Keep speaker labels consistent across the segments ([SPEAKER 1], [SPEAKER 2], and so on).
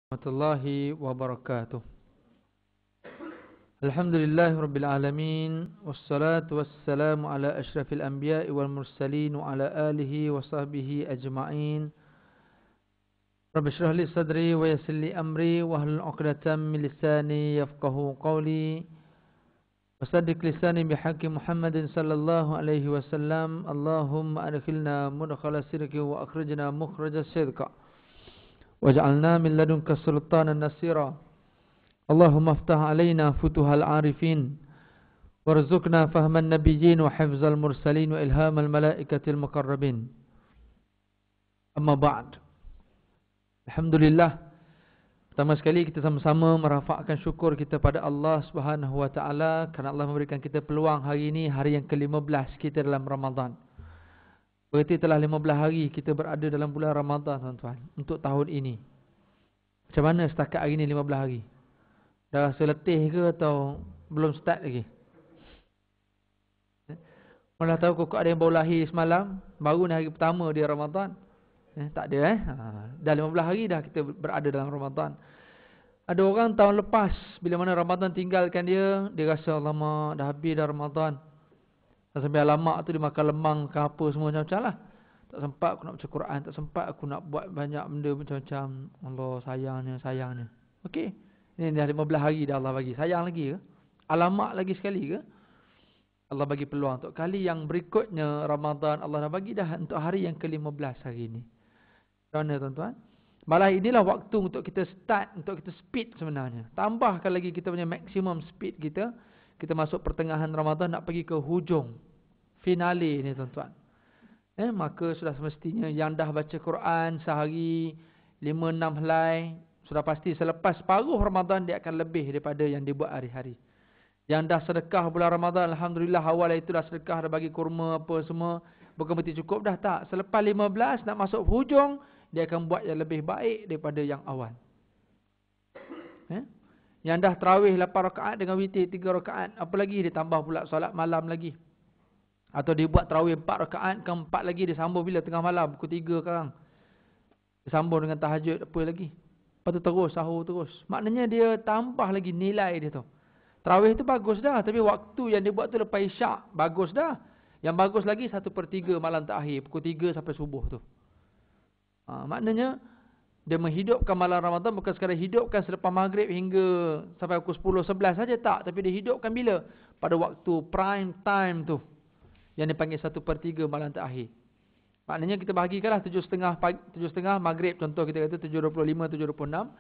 [SPEAKER 1] Warahmatullahi wabarakatuh. Alhamdulillahi rabbil alamin, wassalatu wassalamu ala asyrafil anbiya'i wal mursalin wa ala alihi wa sahbihi ajma'in. Rabbi shrah li sadri wa yassir li amri wa hlul 'uqdatam min lisani yafqahu qawli. Wasaddiq lisani bihaqqi Muhammadin sallallahu alaihi wasallam. Allahumma adkhilna mudkhala sidqi wa akhrijna mukhraja sidqa. Waj'alna min ladunka sultanan nasira. Allahumma aftah alaina futuhal arifin warzuqna fahman nabiyyin wa hifzal mursalin wa ilhamal malaikatil muqarrabin. Amma ba'd. Alhamdulillah, pertama sekali kita sama-sama merafakkan syukur kita pada Allah Subhanahu wa taala kerana Allah memberikan kita peluang hari ini, hari yang ke-15 kita dalam Ramadan. Berarti telah 15 hari kita berada dalam bulan Ramadan, tuan-tuan, untuk tahun ini. Macam mana setakat hari ini 15 hari? Dah rasa letih ke atau belum start lagi? Malah tahu kok ada yang baru lahir semalam, baru ni hari pertama dia Ramadan. Tak ada dah 15 hari dah kita berada dalam Ramadan. Ada orang tahun lepas bila mana Ramadan tinggalkan dia rasa lama dah habis dah Ramadan. Sampai alamak tu dia makan lemang ke apa semua macam-macam lah. Tak sempat aku nak baca Quran, tak sempat aku nak buat banyak benda macam-macam. Allah sayangnya. Okey. Ini dah 15 hari dah Allah bagi. Sayang lagi ke? Alamak lagi sekali ke? Allah bagi peluang untuk kali yang berikutnya Ramadan Allah dah bagi dah untuk hari yang ke-15 hari ini. Macam mana tuan-tuan? Malah inilah waktu untuk kita start, untuk kita speed sebenarnya. Tambahkan lagi kita punya maksimum speed kita. Kita masuk pertengahan Ramadan nak pergi ke hujung finale ni tuan-tuan. Maka sudah semestinya yang dah baca Quran sehari 5-6 helai, sudah pasti selepas separuh Ramadan dia akan lebih daripada yang dia buat hari-hari. Yang dah sedekah bulan Ramadan, alhamdulillah awal itu dah sedekah, dah bagi kurma apa semua, bukan berarti cukup dah, tak. Selepas 15 nak masuk hujung, dia akan buat yang lebih baik daripada yang awal. Yang dah tarawih 8 rakaat dengan witir 3 rakaat, apa lagi dia tambah pula solat malam lagi. Atau dia buat tarawih 4 rakaat, keempat lagi dia sambung bila tengah malam, pukul 3 sekarang. Dia sambung dengan tahajud apa lagi. Lepas tu terus, sahur terus. Maknanya dia tambah lagi nilai dia tu. Tarawih tu bagus dah, tapi waktu yang dia buat tu lepas isyak, bagus dah. Yang bagus lagi 1/3 malam terakhir, pukul 3 sampai subuh tu. Maknanya, dia menghidupkan malam Ramadan bukan sekadar hidupkan selepas maghrib hingga sampai pukul 10-11 saja, tak. Tapi dia hidupkan bila? Pada waktu prime time tu. Yang dipanggil 1/3 malam terakhir. Maknanya kita bahagikanlah 7.30 maghrib, contoh kita kata 7.25, 7.26.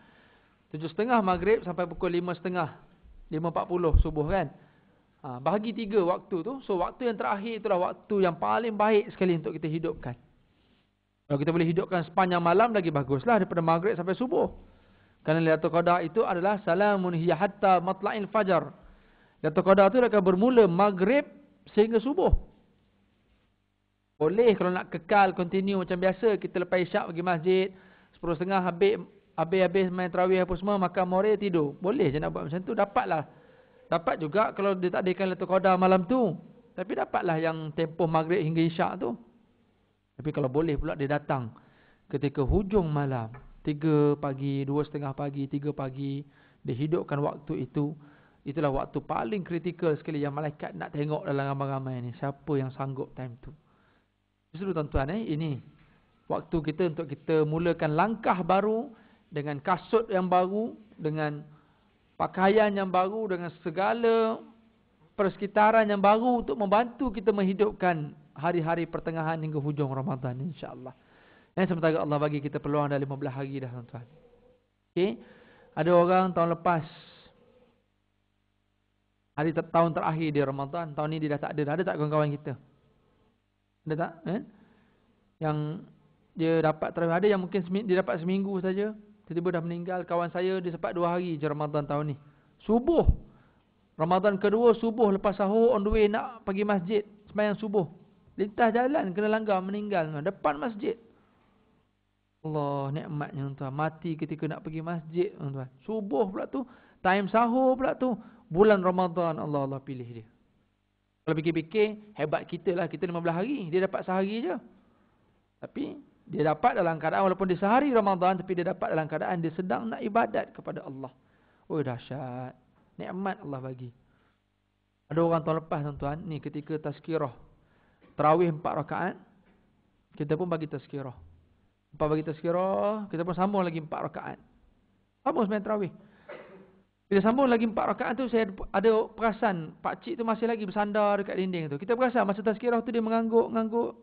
[SPEAKER 1] 7.30 maghrib sampai pukul 5.30, 5.40 subuh kan. Bahagi 3 waktu tu. So waktu yang terakhir itulah waktu yang paling baik sekali untuk kita hidupkan. Kalau kita boleh hidupkan sepanjang malam lagi baguslah daripada maghrib sampai subuh. Kerana Lailatul Qadar itu adalah salamun hiya hatta matla'il fajar. Lailatul Qadar itu akan bermula maghrib sehingga subuh. Boleh kalau nak kekal continue macam biasa, kita lepas isyak pergi masjid, 10.30 habis main tarawih apa semua, makan more tidur. Boleh je nak buat macam tu, dapatlah. Dapat juga kalau dia tak adakan Lailatul Qadar malam tu. Tapi dapatlah yang tempoh maghrib hingga isyak tu. Tapi kalau boleh pula dia datang ketika hujung malam, 3 pagi, 2.30 pagi, 3 pagi, dia hidupkan waktu itu. Itulah waktu paling kritikal sekali yang malaikat nak tengok dalam ramai-ramai ni. Siapa yang sanggup time tu. Justru tuan-tuan, ini waktu kita untuk kita mulakan langkah baru dengan kasut yang baru, dengan pakaian yang baru, dengan segala persekitaran yang baru untuk membantu kita menghidupkan hari-hari pertengahan hingga hujung Ramadan, insya-Allah. Dan sementara Allah bagi kita peluang dah 15 hari dah tuan-tuan. Okey. Ada orang tahun lepas tahun terakhir dia Ramadan, tahun ni dia dah tak ada. Ada tak kawan-kawan kita? Ada tak? Yang dia dapat tarawih, ada yang mungkin dia dapat seminggu saja, tiba-tiba dah meninggal. Kawan saya dia sempat 2 hari je Ramadan tahun ni. Subuh. Ramadan kedua subuh lepas sahur on the way nak pergi masjid, sembahyang subuh. Lintas jalan kena langgar meninggal depan masjid. Allah nikmatnya tuan-tuan, mati ketika nak pergi masjid tuan-tuan. Subuh pula tu, time sahur pula tu, bulan Ramadan Allah pilih dia. Kalau fikir-fikir, hebat kita lah. Kita 15 hari. Dia dapat sehari je. Tapi Dia dapat dalam keadaan walaupun di sehari Ramadan, tapi dia dapat dalam keadaan dia sedang nak ibadat kepada Allah. Oh dahsyat. Nikmat Allah bagi. Ada orang tahun lepas tuan-tuan, ni ketika tazkirah tarawih 4 rakaat, kita pun bagi tazkirah. Lepas bagi tazkirah, kita pun sambung lagi 4 rakaat. Sambung sembahyang tarawih. Bila sambung lagi 4 rakaat tu, saya ada perasan pak cik tu masih lagi bersandar dekat dinding tu. Kita perasan masa tazkirah tu dia mengangguk-ngangguk.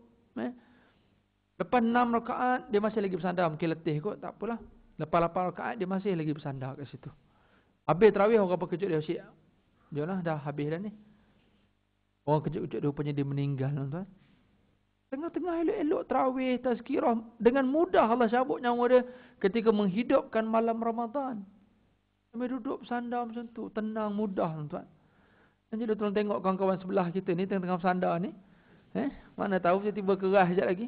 [SPEAKER 1] Lepas 6 rakaat dia masih lagi bersandar, mungkin letih kot, tak apalah. Lepas 8 rakaat dia masih lagi bersandar kat situ. Habis tarawih orang berkejut dia, "Syekh, jomlah dah habis dah ni." Orang kejut-kejut dia rupanya dia meninggal tuan-tuan. Tengah-tengah elok-elok tarawih, tazkirah, dengan mudah Allah cabut nyawa dia ketika menghidupkan malam Ramadan. Sampai duduk bersandar macam tu, tenang, mudah tuan-tuan. Dan jadi tuan tengok kawan-kawan sebelah kita ni tengah-tengah bersandar ni. Mana tahu tiba-tiba kerah sekejap lagi.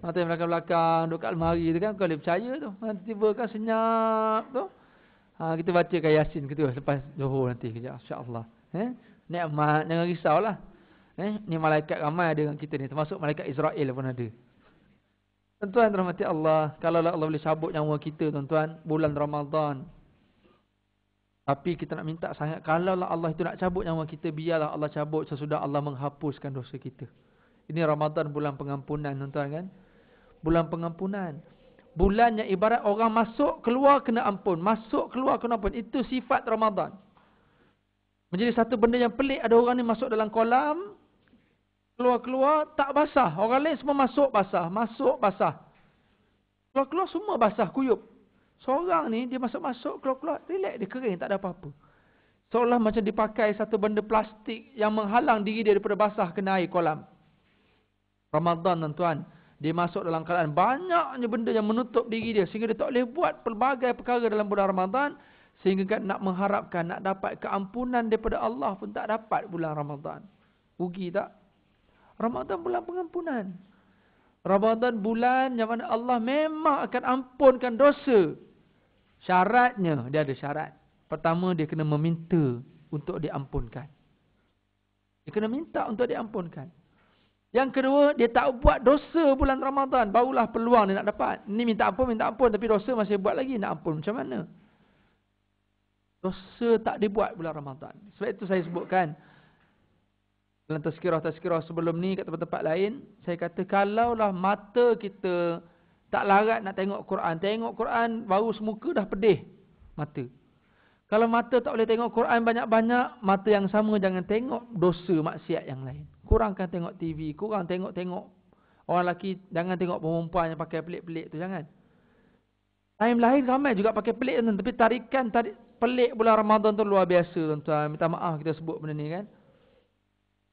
[SPEAKER 1] Mata yang belakang-belakang, duduk kat almari tu kan, kau boleh percaya tu. Nanti tiba kan senyap tu. Kita bacakan Yasin kedua lepas Zuhur nanti kejap, insya-Allah. Nikmat, jangan risaulah. Ni malaikat ramai ada dengan kita ni, termasuk malaikat Israel pun ada. Tuan-tuan rahmati Allah, kalau Allah boleh cabut nyawa kita tuan-tuan bulan Ramadan. Tapi kita nak minta sangat, kalau Allah itu nak cabut nyawa kita, biarlah Allah cabut sesudah Allah menghapuskan dosa kita. Ini Ramadan bulan pengampunan tuan-tuan kan? Bulan pengampunan. Bulan yang ibarat orang masuk keluar kena ampun, masuk keluar kena ampun. Itu sifat Ramadan. Menjadi satu benda yang pelik, ada orang ni masuk dalam kolam, keluar-keluar tak basah. Orang lain semua masuk basah, masuk basah. Keluar-keluar semua basah, kuyup. Seorang ni dia masuk-masuk, keluar-keluar, relax, dia kering, tak ada apa-apa. Seolah macam dipakai satu benda plastik yang menghalang diri dia daripada basah kena air kolam. Ramadan tuan-tuan, dia masuk dalam keadaan banyaknya benda yang menutup diri dia sehingga dia tak boleh buat pelbagai perkara dalam bulan Ramadan, sehingga kan nak mengharapkan nak dapat keampunan daripada Allah pun tak dapat bulan Ramadan. Rugi tak? Ramadan bulan pengampunan. Ramadan bulan yang mana Allah memang akan ampunkan dosa. Syaratnya, dia ada syarat. Pertama, dia kena meminta untuk diampunkan. Dia kena minta untuk diampunkan. Yang kedua, dia tak buat dosa bulan Ramadan. Barulah peluang dia nak dapat. Ni minta ampun, tapi dosa masih buat lagi. Nak ampun macam mana? Dosa tak dibuat bulan Ramadan. Sebab itu saya sebutkan. Dalam tazkirah-tazkirah sebelum ni kat tempat-tempat lain. Saya kata, kalaulah mata kita tak larat nak tengok Quran. Tengok Quran baru semuka dah pedih mata. Kalau mata tak boleh tengok Quran banyak-banyak, mata yang sama jangan tengok dosa maksiat yang lain. Kurangkan tengok TV, kurang tengok-tengok orang lelaki, jangan tengok perempuan yang pakai pelik-pelik tu, jangan. Time lain ramai juga pakai pelik tuan, tapi tarikan pelik bulan Ramadan tu luar biasa tuan-tuan. Minta maaf kita sebut benda ni kan.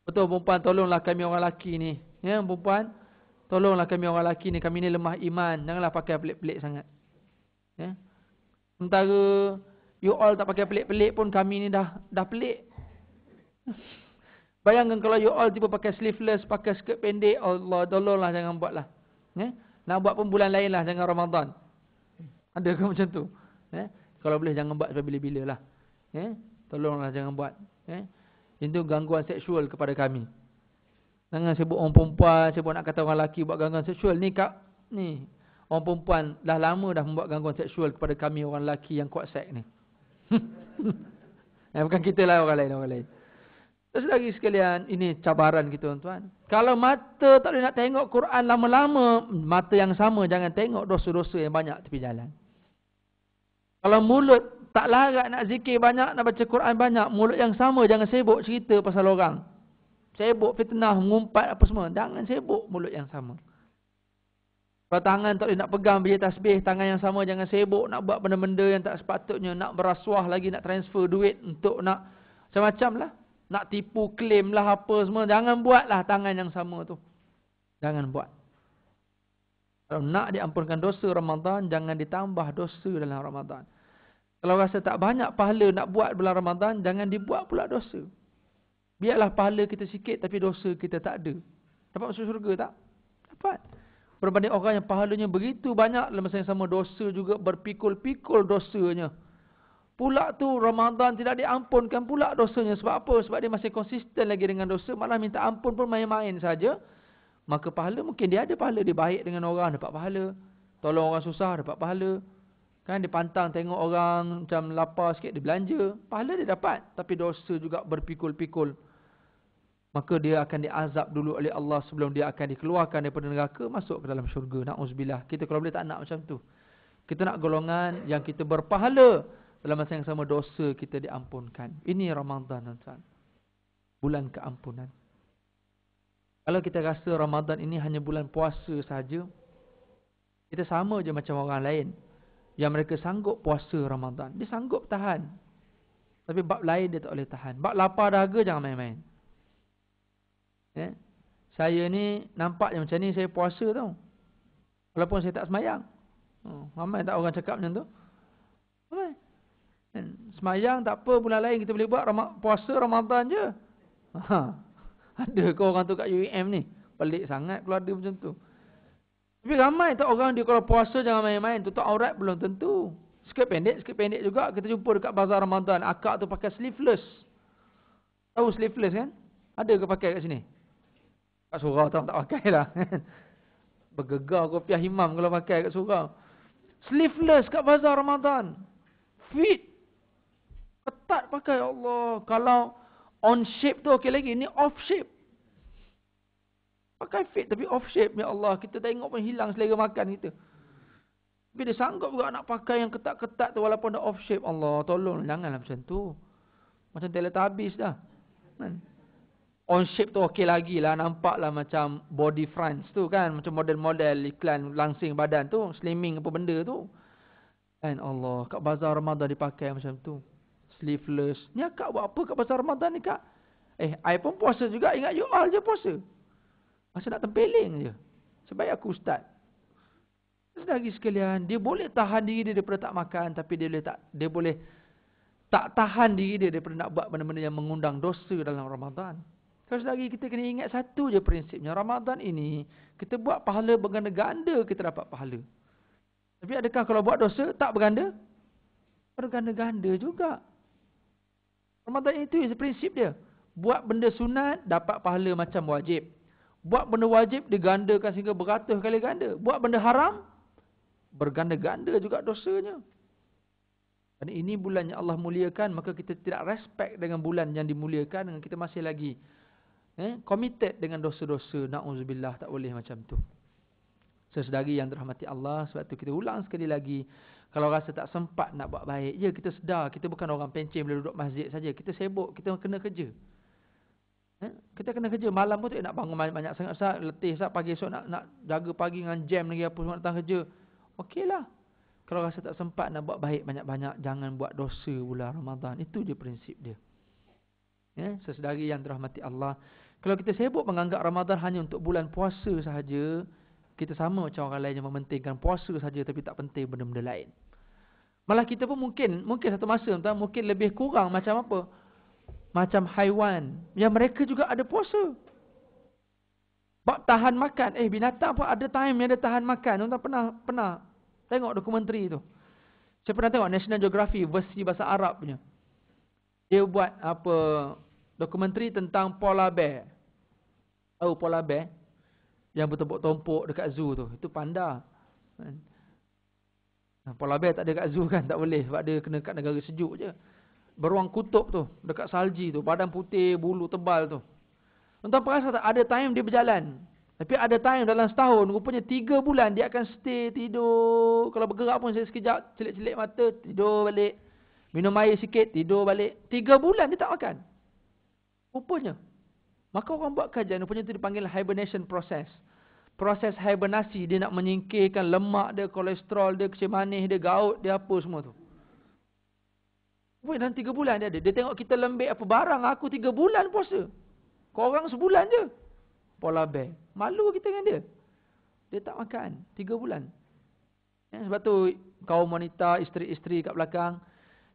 [SPEAKER 1] Betul perempuan, tolonglah kami orang lelaki ni. Ya perempuan, tolonglah kami orang lelaki ni, kami ni lemah iman, janganlah pakai pelik-pelik sangat. Ya. Sementara you all tak pakai pelik-pelik pun kami ni dah pelik. Bayangkan kalau you all tiba pakai sleeveless, pakai skirt pendek, Allah tolonglah jangan buatlah. Nak buat pun bulan lain lah, jangan Ramadan. Ada ke macam tu? Kalau boleh jangan buat sampai bila-bila lah. Tolonglah jangan buat. Itu gangguan seksual kepada kami. Jangan sebut orang perempuan, sebut nak kata orang lelaki buat gangguan seksual. Ni orang perempuan dah lama dah membuat gangguan seksual kepada kami orang lelaki yang kuat seks ni. Bukan kita lah, orang lain. Terus lagi sekalian, ini cabaran kita tuan-tuan. Kalau mata tak boleh nak tengok Quran lama-lama, mata yang sama jangan tengok dosa-dosa yang banyak tepi jalan. Kalau mulut tak larat nak zikir banyak, nak baca Quran banyak, mulut yang sama jangan sibuk cerita pasal orang. Sibuk fitnah, mengumpat apa semua. Jangan sibuk mulut yang sama. Kalau tangan tak boleh nak pegang biji tasbih, tangan yang sama jangan sibuk nak buat benda-benda yang tak sepatutnya, nak berasuah lagi, nak transfer duit untuk nak macam-macam lah. Nak tipu, claim lah apa semua. Jangan buatlah tangan yang sama tu. Jangan buat. Kalau nak diampunkan dosa Ramadan, jangan ditambah dosa dalam Ramadan. Kalau rasa tak banyak pahala nak buat bulan Ramadan, jangan dibuat pula dosa. Biarlah pahala kita sikit tapi dosa kita tak ada. Dapat masuk syurga tak? Dapat. Berbanding orang yang pahalanya begitu banyak, dalam masa yang sama dosa juga berpikul-pikul dosanya. Pula tu Ramadan tidak diampunkan pula dosanya. Sebab apa? Sebab dia masih konsisten lagi dengan dosa. Malah minta ampun pun main-main saja. Maka pahala mungkin dia ada pahala. Dia baik dengan orang, dapat pahala. Tolong orang susah, dapat pahala. Kan dia pantang tengok orang macam lapar sikit, dia belanja. Pahala dia dapat. Tapi dosa juga berpikul-pikul. Maka dia akan diazab dulu oleh Allah sebelum dia akan dikeluarkan daripada neraka, masuk ke dalam syurga. Na'uzubillah. Kita kalau boleh tak nak macam tu. Kita nak golongan yang kita berpahala. Dalam masa yang sama dosa kita diampunkan. Ini Ramadan, tuan-tuan. Bulan keampunan. Kalau kita rasa Ramadan ini hanya bulan puasa saja, kita sama je macam orang lain. Yang mereka sanggup puasa Ramadan. Dia sanggup tahan. Tapi bab lain dia tak boleh tahan. Bab lapar dahaga jangan main-main. Saya ni nampak yang macam ni saya puasa tau. Walaupun saya tak semayang. Ramai tak orang cakap macam tu? Ramai. Semayang tak apa, bulan lain kita boleh buat puasa Ramadan je. Ada ke orang tu kat UEM ni? Pelik sangat kalau ada macam tu. Tapi ramai tak orang dia kalau puasa jangan main-main. Tutup aurat belum tentu. Sikit pendek juga. Kita jumpa dekat bazar Ramadan. Akak tu pakai sleeveless. Tahu sleeveless kan? Ada ke pakai kat sini? Kat surau tak pakai lah. Bergegar kopiah imam kalau pakai kat surau. Sleeveless kat bazar Ramadan. Fit. Ketat pakai, ya Allah. Kalau on shape tu okey lagi. Ni off shape. Pakai fit tapi off shape. Ya Allah, kita tengok pun hilang selera makan kita. Tapi dia sanggup juga nak pakai yang ketat-ketat tu walaupun dah off shape. Allah, tolong janganlah macam tu. Macam Teletubbies dah. On shape tu okey lagi lah. Nampak lah macam body fronts tu kan. Macam model-model iklan langsing badan tu. Slimming apa benda tu. Kan Allah, kat bazar Ramadan dipakai macam tu. Sleeveless. Ni akak buat apa kat bazar Ramadan ni kak? I pun puasa juga. Ingat you all je puasa. Masa nak tempeling je. Sebaik aku ustaz. Sedari sekalian, dia boleh tahan diri dia daripada tak makan. Tapi dia boleh tak tahan diri dia daripada nak buat benda-benda yang mengundang dosa dalam Ramadan. Kalau sedari kita kena ingat satu je prinsipnya. Ramadan ini, kita buat pahala berganda-ganda kita dapat pahala. Tapi adakah kalau buat dosa, tak berganda? Berganda-ganda juga. Ramadan itu prinsip dia. Buat benda sunat, dapat pahala macam wajib. Buat benda wajib, digandakan sehingga beratus kali ganda. Buat benda haram, berganda-ganda juga dosanya. Dan ini bulan yang Allah muliakan, maka kita tidak respect dengan bulan yang dimuliakan, dengan kita masih lagi committed dengan dosa-dosa. Na'udzubillah, tak boleh macam tu. Sesedari yang dirahmati Allah, sebab tu kita ulang sekali lagi. Kalau rasa tak sempat nak buat baik, ya kita sedar, kita bukan orang pencen boleh duduk masjid saja. Kita sibuk, kita kena kerja. Kita kena kerja malam pun nak bangun banyak sangat Ustaz, letih Ustaz, pagi esok nak jaga pagi dengan jam lagi apa semua datang kerja. Okeylah. Kalau rasa tak sempat nak buat baik banyak-banyak, jangan buat dosa bulan Ramadan. Itu je prinsip dia. Sesedari yang dirahmati Allah. Kalau kita sibuk menganggap Ramadan hanya untuk bulan puasa sahaja, kita sama macam orang lain yang mementingkan puasa sahaja tapi tak penting benda-benda lain. Malah kita pun mungkin satu masa mungkin lebih kurang macam apa? Macam haiwan. Yang mereka juga ada puasa. Bab tahan makan. Binatang pun ada time yang dia tahan makan. Tuan pernah tengok dokumentari tu. Saya pernah tengok National Geographic versi bahasa Arab punya. Dia buat dokumentari tentang polar bear. Tahu polar bear? Yang bertumpuk-tumpuk dekat zoo tu. Itu panda. Polar bear tak ada kat zoo kan. Tak boleh. Sebab dia kena kat negara sejuk je. Beruang kutub tu, dekat salji tu, badan putih, bulu tebal tu. Tuan-tuan perasan tak, ada time dia berjalan. Tapi ada time dalam setahun, rupanya 3 bulan dia akan stay tidur. Kalau bergerak pun sekejap, celik-celik mata, tidur balik. Minum air sikit, tidur balik. 3 bulan dia tak makan. Rupanya. Maka orang buat kajian, rupanya itu dipanggil hibernation process. Proses hibernasi, dia nak menyingkirkan lemak dia, kolesterol dia, kecil manis dia, gaut dia, apa semua tu. Dalam 3 bulan dia ada. Dia tengok kita lembik apa barang. Aku 3 bulan puasa. Korang sebulan je. Polar bear. Malu kita dengan dia. Dia tak makan. 3 bulan. Sebab tu kaum wanita, isteri-isteri kat belakang.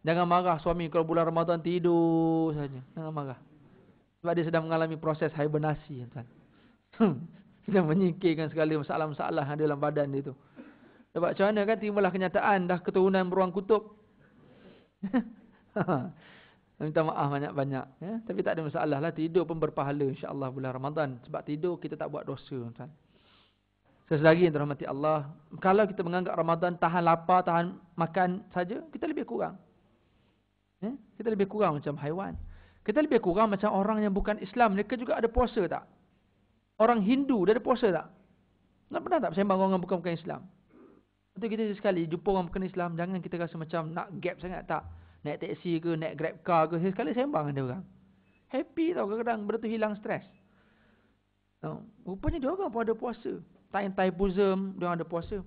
[SPEAKER 1] Jangan marah suami kalau bulan Ramadan tidur saja. Jangan marah. Sebab dia sedang mengalami proses hibernasi. Sedang menyingkirkan segala masalah-masalah yang ada dalam badan dia tu. Sebab macam mana kan timbullah kenyataan dah keturunan beruang kutub. Minta maaf banyak-banyak. Ya? Tapi tak ada masalah lah. Tidur pun berpahala insya-Allah bulan Ramadan. Sebab tidur kita tak buat dosa. Tuan. Seselagi yang dirahmati Allah. Kalau kita menganggap Ramadan tahan lapar, tahan makan saja, kita lebih kurang. Ya? Kita lebih kurang macam haiwan. Kita lebih kurang macam orang yang bukan Islam. Mereka juga ada puasa tak? Orang Hindu, dia ada puasa tak? Nak pernah tak bersembang orang bukan Islam? Betul kita sekali jumpa orang bukan Islam, jangan kita rasa macam nak gap sangat tak. Naik taksi ke, naik grab car ke, sekali sembang ada orang. Happy tau kadang-kadang, benda tu hilang stres. Rupanya dia orang pun ada puasa. Thaipusam, dia orang ada puasa.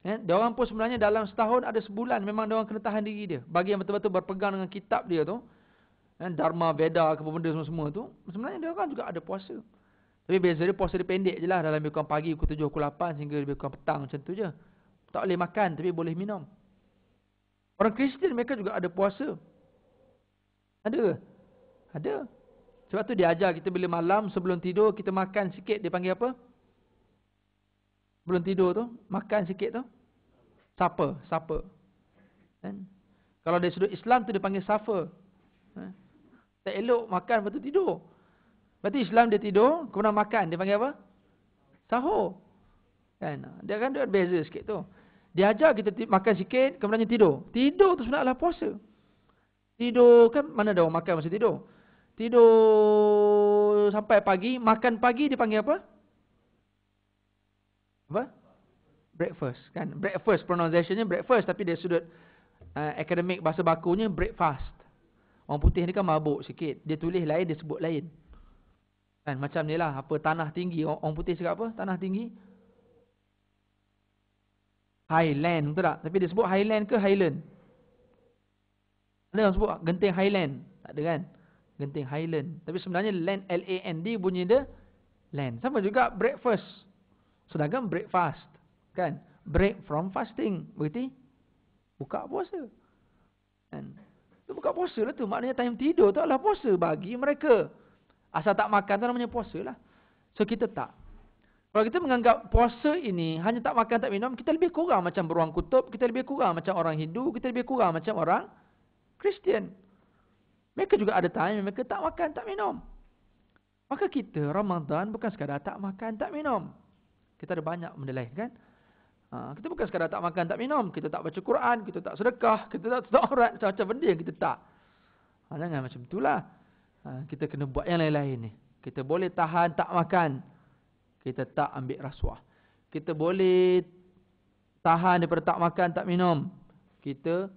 [SPEAKER 1] Dia orang pun sebenarnya dalam setahun ada sebulan memang dia orang kena tahan diri dia. Bagi yang betul-betul berpegang dengan kitab dia tu, Dharma, Veda, ke benda semua tu, sebenarnya dia orang juga ada puasa. Tapi beza dia puasa dia pendek je lah. Dalam lebih kurang pagi pukul 7, pukul 8 sehingga lebih kurang petang macam tu je. Tak boleh makan tapi boleh minum. Orang Kristian mereka juga ada puasa. Ada ke? Ada. Sebab tu dia ajar kita bila malam sebelum tidur kita makan sikit. Dia panggil apa? Sebelum tidur tu makan sikit tu. Supper. Kalau dari sudut Islam tu dia panggil supper. Tak elok makan lepas tu tidur. Berarti Islam dia tidur, kemudian makan. Dia panggil apa? Sahur. Dia kan ada beza sikit tu. Dia ajar kita makan sikit, kemudian tidur. Tidur tu sebenarnya puasa. Tidur kan, mana ada orang makan masa tidur? Tidur sampai pagi, makan pagi dia panggil apa? Apa? Breakfast. Kan? Breakfast, pronunciationnya breakfast. Tapi dia sudut akademik bahasa bakunya breakfast. Orang putih ni kan mabuk sikit. Dia tulis lain, dia sebut lain. Kan? Macam ni lah, apa tanah tinggi. Orang putih cakap apa? Tanah tinggi? Highland, betul tak? Tapi dia sebut Highland ke Highland? Ada yang sebut genting Highland? Tak ada kan? Genting Highland. Tapi sebenarnya land, L-A-N-D bunyi dia land. Sama juga breakfast. Sedangkan breakfast. Kan? Break from fasting. Berarti buka puasa. Kan? Itu buka puasa lah tu. Maknanya time tidur tu adalah puasa bagi mereka. Asal tak makan tu namanya puasa lah. So kita tak. Kalau kita menganggap puasa ini hanya tak makan tak minum, kita lebih kurang macam beruang kutub, kita lebih kurang macam orang Hindu, kita lebih kurang macam orang Kristian. Mereka juga ada time mereka tak makan tak minum. Maka kita Ramadan bukan sekadar tak makan tak minum. Kita ada banyak benda lain kan? Kita bukan sekadar tak makan tak minum, kita tak baca Quran, kita tak sedekah, kita tak tutup aurat, macam-macam benda yang kita tak. Jangan macam itulah. Kita kena buat yang lain-lain ni. Kita boleh tahan tak makan. Kita tak ambil rasuah. Kita boleh tahan daripada tak makan, tak minum. Kita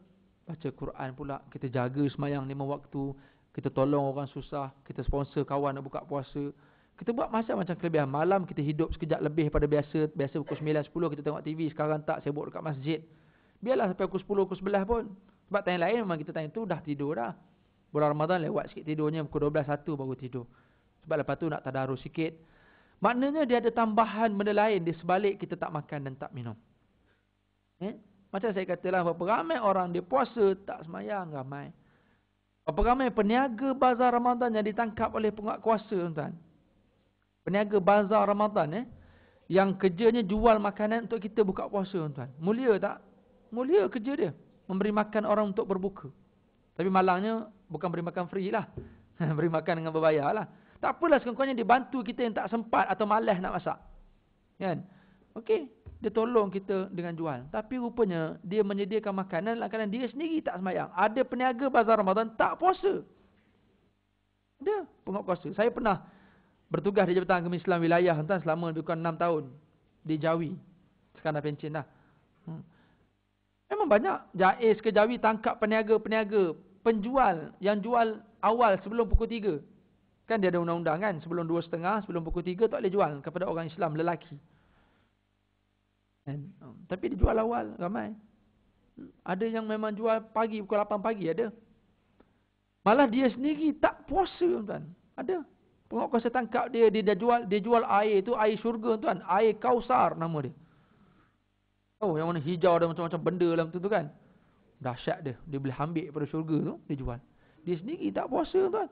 [SPEAKER 1] baca Quran pula. Kita jaga semayang 5 waktu. Kita tolong orang susah. Kita sponsor kawan nak buka puasa. Kita buat macam-macam kelebihan. Malam kita hidup sekejap lebih daripada biasa. Biasa pukul 9, 10 kita tengok TV. Sekarang tak, sibuk dekat masjid. Biarlah sampai pukul 10, pukul 11 pun. Sebab time lain memang kita time tu dah tidur dah. Bulan Ramadan lewat sikit tidurnya. Pukul 12, 1 baru tidur. Sebab lepas tu nak tadarus sikit. Maknanya dia ada tambahan benda lain di sebalik kita tak makan dan tak minum. Macam saya katalah, berapa ramai orang dia puasa tak semayang ramai. Berapa ramai peniaga bazar Ramadan yang ditangkap oleh penguat kuasa tuan. Peniaga bazar Ramadan yang kerjanya jual makanan untuk kita buka puasa tuan. Mulia tak? Mulia kerja dia. Memberi makan orang untuk berbuka. Tapi malangnya bukan beri makan free lah. Beri makan dengan berbayar lah. Tak apalah sekurang-kurangnya dia bantu kita yang tak sempat atau malas nak masak. Kan? Okey, dia tolong kita dengan jual. Tapi rupanya dia menyediakan makanan kerana dia sendiri tak semayang. Ada peniaga bazar Ramadan tak puasa. Ada penguat kuasa. Saya pernah bertugas di Jabatan Agama Islam Wilayah tuan selama lebih kurang 6 tahun di Jawi. Sekarang dah pencen dah. Memang banyak Jais ke Jawi tangkap peniaga-peniaga penjual yang jual awal sebelum pukul 3. Kan dia ada undang-undang kan, sebelum 2.30, sebelum pukul 3 tak boleh jual kepada orang Islam lelaki. Tapi dia jual awal ramai. Ada yang memang jual pagi, pukul 8 pagi ada. Malah dia sendiri tak puasa tuan. Ada. Penguat kuasa tangkap dia jual air tu, air syurga tuan, air Kausar nama dia. Oh, yang mana hijau ada macam-macam benda dalam tu kan. Dahsyat dia. Dia boleh ambil daripada syurga tu, dia jual. Dia sendiri tak puasa tuan.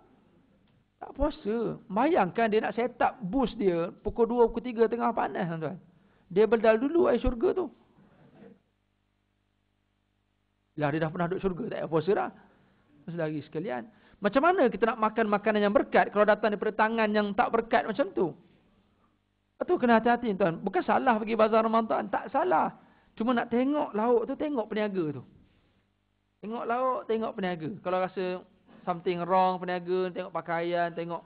[SPEAKER 1] Tak puasa. Bayangkan dia nak set up bus dia pukul 2, pukul 3 tengah panas tuan. Dia berdal dulu air syurga tu. Lah dia dah pernah duduk syurga, tak payah puasa dah. Saudari sekalian. Macam mana kita nak makan makanan yang berkat kalau datang daripada tangan yang tak berkat macam tu? Itu kena hati-hati tuan. Bukan salah pergi bazar Ramadan. Tak salah. Cuma nak tengok lauk tu, tengok peniaga tu. Tengok lauk, tengok peniaga. Kalau rasa something wrong peniaga, tengok pakaian, tengok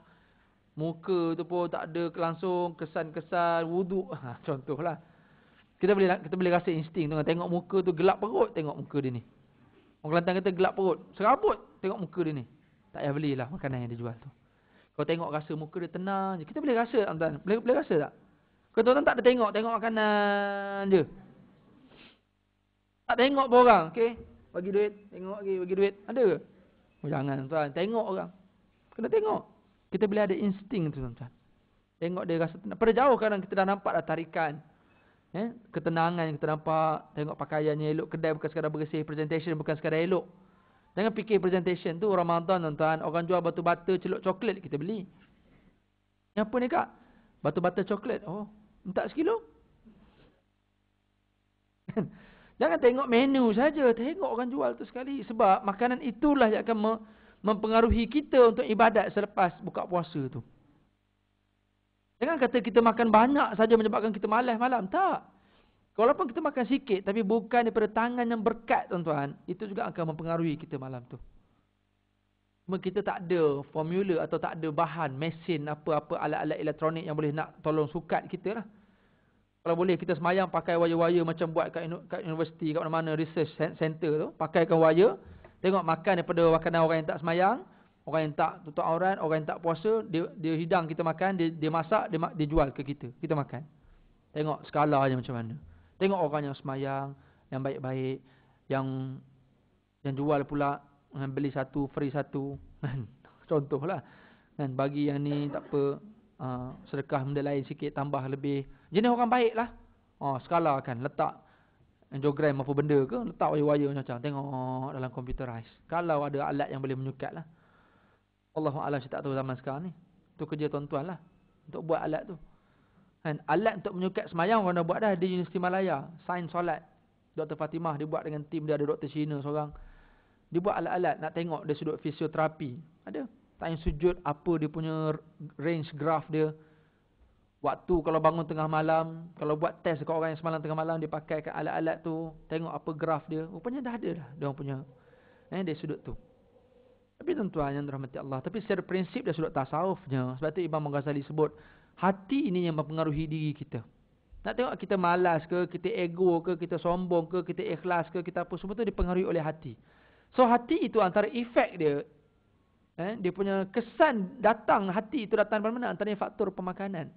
[SPEAKER 1] muka tu pun tak ada langsung kesan-kesan wuduk. Contohlah. Kita boleh rasa insting tu. Tengok muka tu gelap perut, tengok muka dia ni. Orang Kelantan kata gelap perut. Serabut, tengok muka dia ni. Tak payah belilah makanan yang dia jual tu. Kau tengok rasa muka dia tenang je. Kita boleh rasa, tuan. Boleh rasa tak? Kau tuan tak ada tengok makanan je. Tak tengok pun orang, okey? Bagi duit, tengok lagi, bagi duit. Ada ke? Oh, jangan tuan, tengok orang. Kena tengok. Kita boleh ada insting tu tuan. Tengok dia rasa tenang. Pada jauh kadang kita dah nampak dah tarikan. Ketenangan yang kita nampak. Tengok pakaiannya elok. Kedai bukan sekadar bersih. Presentation bukan sekadar elok. Jangan fikir presentation tu Ramadan tuan-tuan. Orang jual batu-bata celup coklat kita beli. Yang apa ni kak? Batu-bata coklat. Oh, minta sekilo. Jangan tengok menu saja. Tengok orang jual tu sekali. Sebab makanan itulah yang akan mempengaruhi kita untuk ibadat selepas buka puasa tu. Jangan kata kita makan banyak saja menyebabkan kita malas malam. Tak. Walaupun kita makan sikit, tapi bukan daripada tangan yang berkat, tuan-tuan. Itu juga akan mempengaruhi kita malam tu. Cuma kita tak ada formula atau tak ada bahan, mesin, apa-apa alat-alat elektronik yang boleh nak tolong sukat kita lah. Kalau boleh kita semayang pakai wire-wire macam buat kat universiti, kat mana-mana research center tu. Pakaikan wire. Tengok makan daripada makanan orang yang tak semayang. Orang yang tak tutup aurat, orang yang tak puasa, dia hidang kita makan, dia masak, dia jual ke kita. Kita makan. Tengok skalanya macam mana. Tengok orang yang semayang, yang baik-baik, yang jual pula, beli satu, free satu. Contohlah. Dan bagi yang ni tak apa, sedekah benda lain sikit, tambah lebih. Jenis orang baik lah. Skala kan, letak angiogram apa benda ke, letak wire-wire macam. Tengok dalam computerized. Kalau ada alat yang boleh menyukat lah. Allahu'alam saya tak tahu zaman sekarang ni. Itu kerja tuan-tuan lah. Untuk buat alat tu. Kan? Alat untuk menyukat semayang orang dah buat dah di Universiti Malaya. Sains solat. Dr. Fatimah dia buat dengan tim dia. Ada Dr. Shina seorang. Dia buat alat-alat nak tengok dari sudut fisioterapi. Ada. Tanya sujud apa dia punya range graph dia. Waktu kalau bangun tengah malam. Kalau buat test dekat orang yang semalam tengah malam. Dia pakaikan alat-alat tu. Tengok apa graph dia. Rupanya dah ada dah. Dia orang punya. Dari sudut tu. Tapi tuan-tuan yang dirahmati Allah. Tapi secara prinsip dia sudut tasawufnya. Sebab tu Imam Ghazali sebut. Hati ini yang mempengaruhi diri kita. Nak tengok kita malas ke, kita ego ke, kita sombong ke, kita ikhlas ke, kita apa. Semua tu dipengaruhi oleh hati. So hati itu antara efek dia. Dia punya kesan datang, hati itu datang dari mana? Antaranya faktor pemakanan.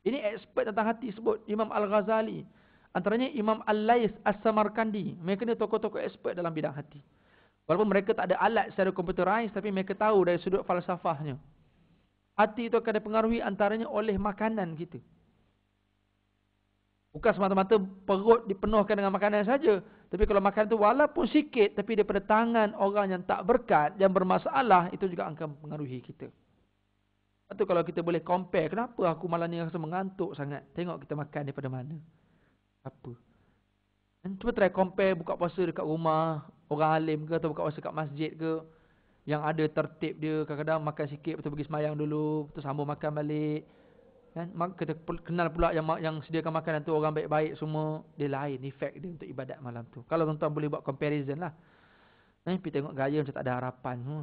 [SPEAKER 1] Ini expert tentang hati sebut. Imam Al-Ghazali. Antaranya Imam Al-Lais As-Samarkandi. Mereka ni tokoh-tokoh expert dalam bidang hati. Walaupun mereka tak ada alat secara computerized, tapi mereka tahu dari sudut falsafahnya. Hati itu akan dipengaruhi antaranya oleh makanan kita. Bukan semata-mata perut dipenuhkan dengan makanan saja. Tapi kalau makan itu walaupun sikit, tapi daripada tangan orang yang tak berkat, yang bermasalah, itu juga akan mempengaruhi kita. Lepas tu kalau kita boleh compare, kenapa aku malam ni rasa mengantuk sangat? Tengok kita makan daripada mana. Apa? Cuba try compare buka puasa dekat rumah orang alim ke atau buka puasa kat masjid ke, yang ada tertib dia. Kadang-kadang makan sikit betul pergi semayang dulu, betul sambung makan balik kan. Kita kenal pula yang sediakan makanan tu orang baik-baik semua. Dia lain efek dia untuk ibadat malam tu. Kalau tuan-tuan boleh buat comparison lah. Pergi tengok gaya macam tak ada harapan semua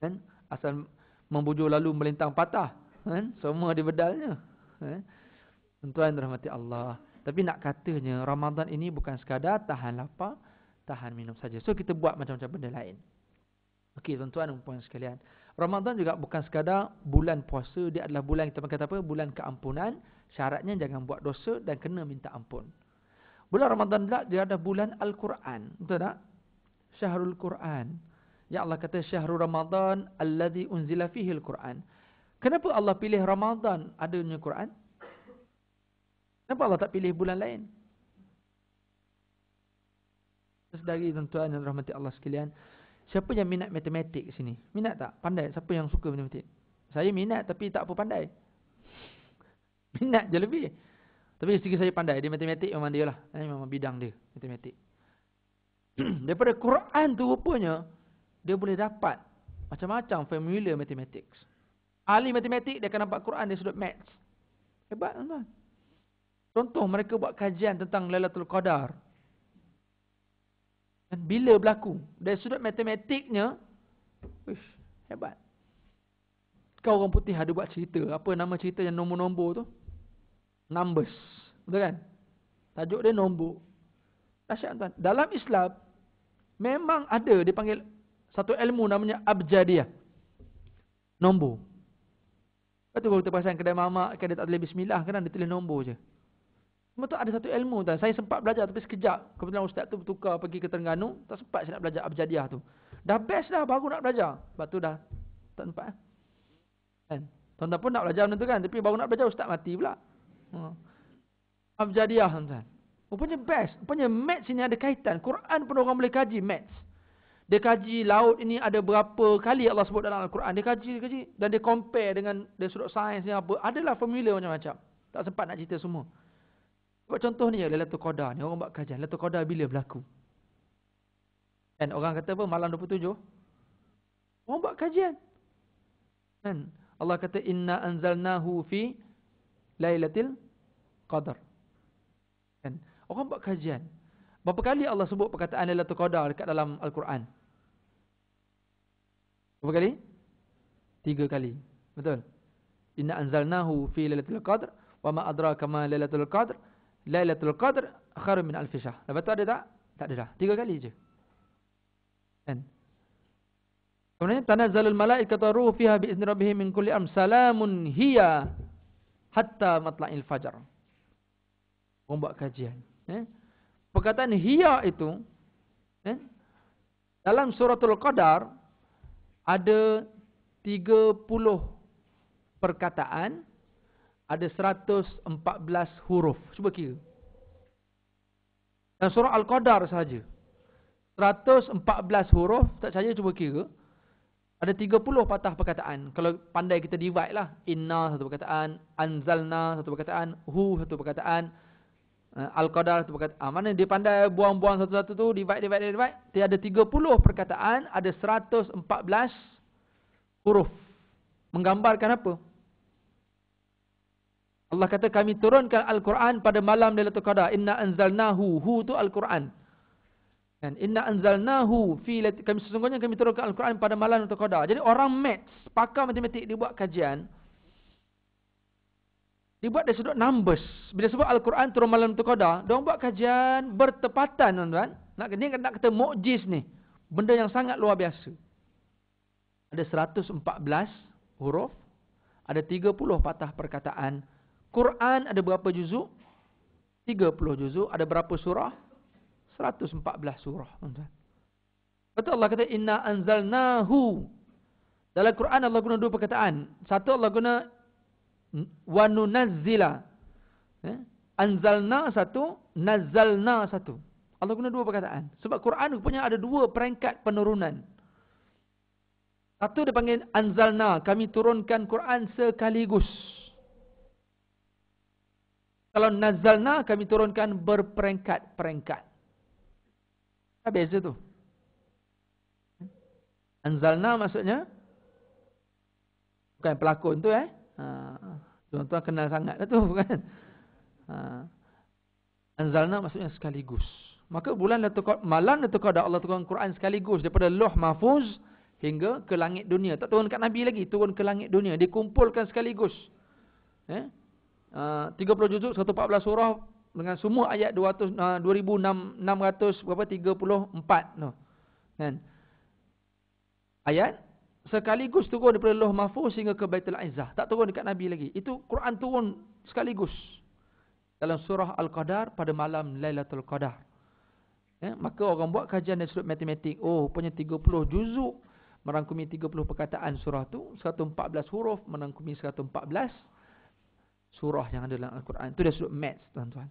[SPEAKER 1] kan. Asal membujur lalu melintang patah kan. Semua di bedalnya kan. Tuan-tuan dirahmati Allah. Tapi nak katanya Ramadan ini bukan sekadar tahan lapar, tahan minum saja. So kita buat macam-macam benda lain. Okey tuan-tuan dan puan sekalian. Ramadan juga bukan sekadar bulan puasa. Dia adalah bulan kita kata apa? Bulan keampunan. Syaratnya jangan buat dosa dan kena minta ampun. Bulan Ramadan juga dia ada bulan Al-Quran. Betul tak? Syahrul Quran. Ya Allah kata Syahrul Ramadan alladhi unzila fihi Al-Quran. Kenapa Allah pilih Ramadan adanya Quran? Kenapa Allah tak pilih bulan lain? Sedari tuan-tuan yang rahmati Allah sekalian, siapa yang minat matematik sini? Minat tak? Pandai? Siapa yang suka matematik? Saya minat tapi tak apa pandai. Minat je lebih. Tapi dari segi saya pandai. Dia matematik memang dia lah. Memang bidang dia. Matematik. Daripada Quran tu rupanya, dia boleh dapat macam-macam formula mathematics. Ahli matematik, dia akan nampak Quran dari sudut maths. Hebat tuan-tuan. Contoh, mereka buat kajian tentang Lailatul Qadar. Dan bila berlaku? Dari sudut matematiknya, hebat. Kau orang putih ada buat cerita. Apa nama cerita yang nombor-nombor tu? Numbers. Betul kan? Tajuk dia nombor. Dahsyat tuan. Dalam Islam, memang ada dipanggil satu ilmu namanya abjadiyah. Nombor. Lepas tu kalau kita perasan kedai mamak, dia tak tulis bismillah, kan dia tulis nombor je. Cuma tu ada satu ilmu tuan. Saya sempat belajar tapi sekejap. Kebetulan ustaz tu bertukar pergi ke Terengganu, tak sempat saya nak belajar abjadiyah tu. Dah best dah, baru nak belajar. Lepas tu dah tak sempat. Kan? Tuan-tuan pun nak belajar benda tu kan, tapi baru nak belajar ustaz mati pula. Abjadiyah tuan-tuan. Rupanya best. Rupanya maths ini ada kaitan. Quran pun orang boleh kaji maths. Dia kaji laut ini ada berapa kali Allah sebut dalam Al-Quran. Dia kaji. Dan dia compare dengan dari sudut sains ni apa. Adalah formula macam-macam. Tak sempat nak cerita semua. Buat contoh ni, Lailatul Qadar ni. Orang buat kajian. Lailatul Qadar bila berlaku? Dan orang kata apa? Malam 27. Orang buat kajian. Kan? Allah kata, Inna anzalnahu fi Lailatul Qadar. Kan? Orang buat kajian. Berapa kali Allah sebut perkataan Lailatul Qadar dekat dalam Al-Quran? Berapa kali? 3 kali. Betul? Inna anzalnahu fi Lailatul Qadar wa ma adraka ma Lailatul Qadar. Lailatul Qadar khairun min alfi syahr. Lepas tu ada tak? Tak ada dah. 3 kali je. Kan? Kemudian tanazzalul malaikatu ruhu fiha bi izni rabbihim min kulli amr salamun hiya hatta matla'il fajar. Orang buat kajian. Perkataan hiya itu dalam suratul Qadar ada 30 perkataan, ada 114 huruf. Cuba kira. Dan surah Al-Qadar sahaja 114 huruf, tak saja cuba kira. Ada 30 patah perkataan. Kalau pandai kita divide lah. Inna satu perkataan, anzalna satu perkataan, hu satu perkataan, Al-Qadar satu perkataan. Mana dia pandai buang-buang satu-satu tu, divide. Dia ada 30 perkataan, ada 114 huruf. Menggambarkan apa? Allah kata kami turunkan Al-Quran pada malam Lailatul Qadar. Inna anzalnahu. Hu tu Al-Quran. Dan inna anzalnahu fi kami sesungguhnya kami turunkan Al-Quran pada malam Lailatul Qadar. Jadi orang maths, pakar matematik, dia buat kajian. Dia buat dari sudut numbers. Bila sebut Al-Quran turun malam Lailatul Qadar, dia orang buat kajian bertepatan tuan-tuan. Nak kata mukjiz ni. Benda yang sangat luar biasa. Ada 114 huruf, ada 30 patah perkataan. Quran ada berapa juzuk? 30 juzuk. Ada berapa surah? 114 surah. Betul Allah kata inna anzalnahu. Dalam Quran Allah guna 2 perkataan. Satu Allah guna wa nunazzila. Anzalna satu, nazzalna satu. Allah guna 2 perkataan. Sebab Quran punya ada 2 peringkat penurunan. Satu dia panggil anzalna, kami turunkan Quran sekaligus. Kalau nazzalna, kami turunkan berperingkat-peringkat. Apa beza tu? Anzalna maksudnya bukan pelakon tu tuan-tuan kenal sangat tu kan. Anzalna maksudnya sekaligus. Maka bulan malam Lailatul Qadar Allah turunkan Quran sekaligus daripada Lauh Mahfuz hingga ke langit dunia. Tak turun kat Nabi lagi, turun ke langit dunia, dikumpulkan sekaligus. 30 juzuk 114 surah dengan semua ayat 2634 no. Kan? Ayat sekaligus turun daripada Lauh Mahfuz hingga ke Baitul Izzah. Tak turun dekat Nabi lagi. Itu Quran turun sekaligus dalam surah Al-Qadar pada malam Lailatul Qadar. Maka orang buat kajian dari sudut matematik. Oh, punya 30 juzuk merangkumi 30 perkataan surah tu, 114 huruf merangkumi 114 surah yang ada dalam Al-Quran. Itu dia sudut maths, tuan-tuan.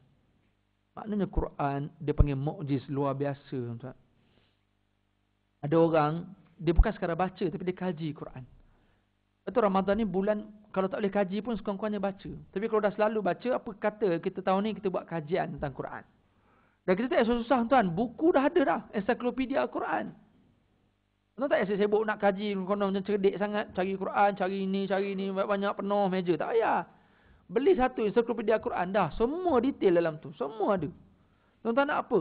[SPEAKER 1] Maknanya Quran, dia panggil mukjiz luar biasa, tuan-tuan. Ada orang, dia bukan sekadar baca, tapi dia kaji Quran. Betul, Ramadan ni bulan, kalau tak boleh kaji pun sekurang-kurangnya baca. Tapi kalau dah selalu baca, apa kata kita tahun ni kita buat kajian tentang Quran. Dan kita tak payah susah tuan. Buku dah ada dah. Ensiklopedia Al-Quran. Tuan tak payah sibuk nak kaji. Konon macam cerdik sangat. Cari Quran, cari ini. Banyak penuh meja. Tak payah. Beli satu ensiklopedia Al-Quran dah. Semua detail dalam tu. Semua ada. Tuan-tuan nak apa?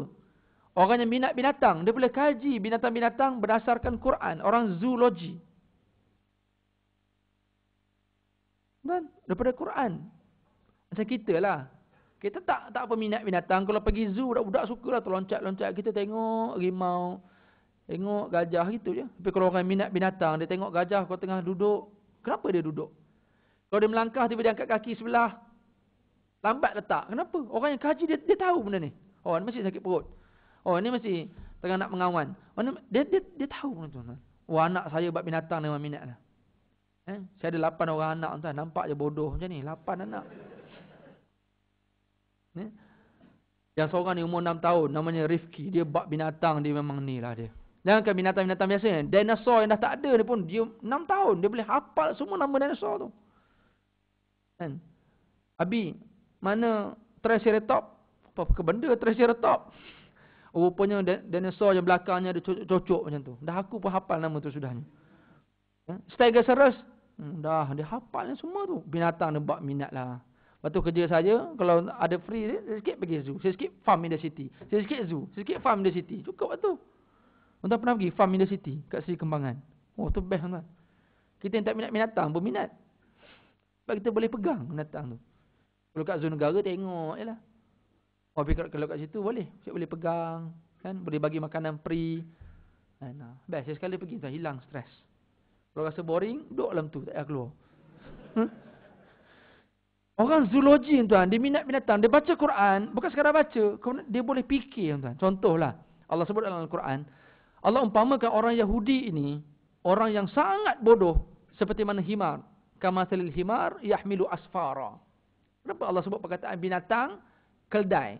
[SPEAKER 1] Orang yang minat binatang. Dia boleh kaji binatang-binatang berdasarkan Quran. Orang zoologi. Dan daripada Quran. Macam kita lah. Kita tak apa minat binatang. Kalau pergi zoo, budak-budak suka lah terloncat-loncat. Kita tengok rimau, tengok gajah gitu je. Tapi kalau orang minat binatang, dia tengok gajah kau tengah duduk. Kenapa dia duduk? Kalau dia melangkah, tiba-tiba dia angkat kaki sebelah. Lambat letak. Kenapa? Orang yang kaji, dia tahu benda ni. Oh, ni mesti sakit perut. Oh, ni mesti tengah nak mengawan. Oh, dia tahu benda tu. Oh, anak saya buat binatang memang minat lah. Saya ada 8 orang anak tuan. Nampak je bodoh macam ni. 8 anak. Yang seorang ni umur 6 tahun. Namanya Rifki. Dia bak binatang. Dia memang ni lah dia. Jangankan binatang-binatang biasa. Dinosaur yang dah tak ada ni pun. Dia 6 tahun. Dia boleh hafal semua nama dinosaur tu. Kan? Abi. Mana Triceratops? Apa benda Triceratops? Rupanya dinosaur yang belakangnya ada cocok macam tu. Dah aku pun hafal nama tu sudahnya. Stegosaurus. Dah dia hafalnya semua tu. Binatang dia bak minat lah. Lepas tu kerja saya, kalau ada free, saya sikit pergi zoo. Saya sikit farm in the city. Saya sikit zoo. Saya sikit farm in the city. Cukup lah tu. Tuan pernah pergi farm in the city kat Seri Kembangan. Oh, tu best tuan. Kita yang tak minat binatang pun minat. Sebab kita boleh pegang binatang tu. Kalau kat zoo negara, tengok je lah. Oh, kalau kat situ boleh. Saya boleh pegang. Kan? Boleh bagi makanan free. Best. Saya sekali pergi tuan. Hilang stres. Kalau rasa boring, duduk dalam tu. Tak payah keluar. Orang zoologi tuan, dia minat binatang, dia baca Quran, bukan sekadar baca, dia boleh fikir tuan. Contohlah, Allah sebut dalam Al-Quran, Allah umpamakan orang Yahudi ini, orang yang sangat bodoh, seperti mana himar. Kamathalil himar, yahmilu asfara. Kenapa Allah sebut perkataan binatang, keldai?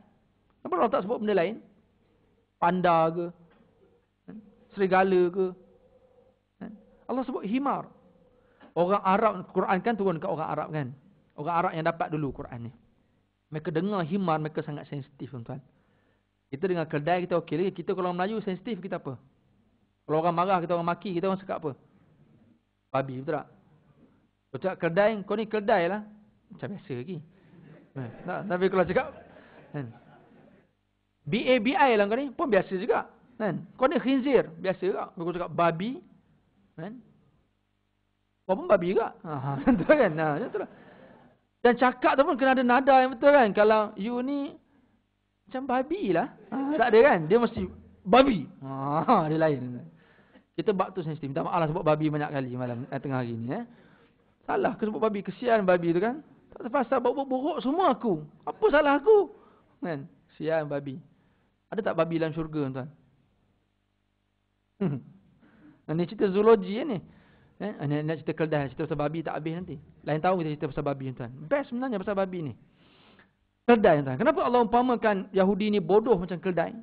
[SPEAKER 1] Kenapa Allah tak sebut benda lain? Panda ke? Serigala ke? Allah sebut himar. Orang Arab, Quran kan turun kat orang Arab kan? Orang Arab yang dapat dulu Quran ni. Mereka dengar himar, mereka sangat sensitif tuan-tuan. Kita dengar keldai, kita okey lagi. Kita kalau orang Melayu sensitif, kita apa? Kalau orang marah, kita orang maki, kita orang cakap apa? Babi, betul tak? Kalau cakap keldai, kau ni keldai lah. Macam biasa lagi. Tapi kalau cakap B-A-B-I lah kau ni, pun biasa juga. Kau ni khinzir, biasa juga. Kalau cakap babi, kau pun babi juga. Betul kan? Macam tu lah. Dan cakap tu pun kena ada nada yang betul kan. Kalau you ni macam babi lah. Tak ada kan. Dia mesti babi. Dia lain. Kita bab tu sensitif. Minta maaf lah sebut babi banyak kali malam tengah hari ni. Salah ke sebut babi. Kesian babi tu kan. Tak terpaksa buruk semua aku. Apa salah aku? Kan? Kesian babi. Ada tak babi dalam syurga tuan? Ini cerita zoologi ni. Nak cerita keldai, cerita pasal babi tak habis nanti. Lain tahu kita cerita pasal babi tuan. Best sebenarnya pasal babi ni. Keldai tuan. Kenapa Allah umpamakan Yahudi ni bodoh macam keldai?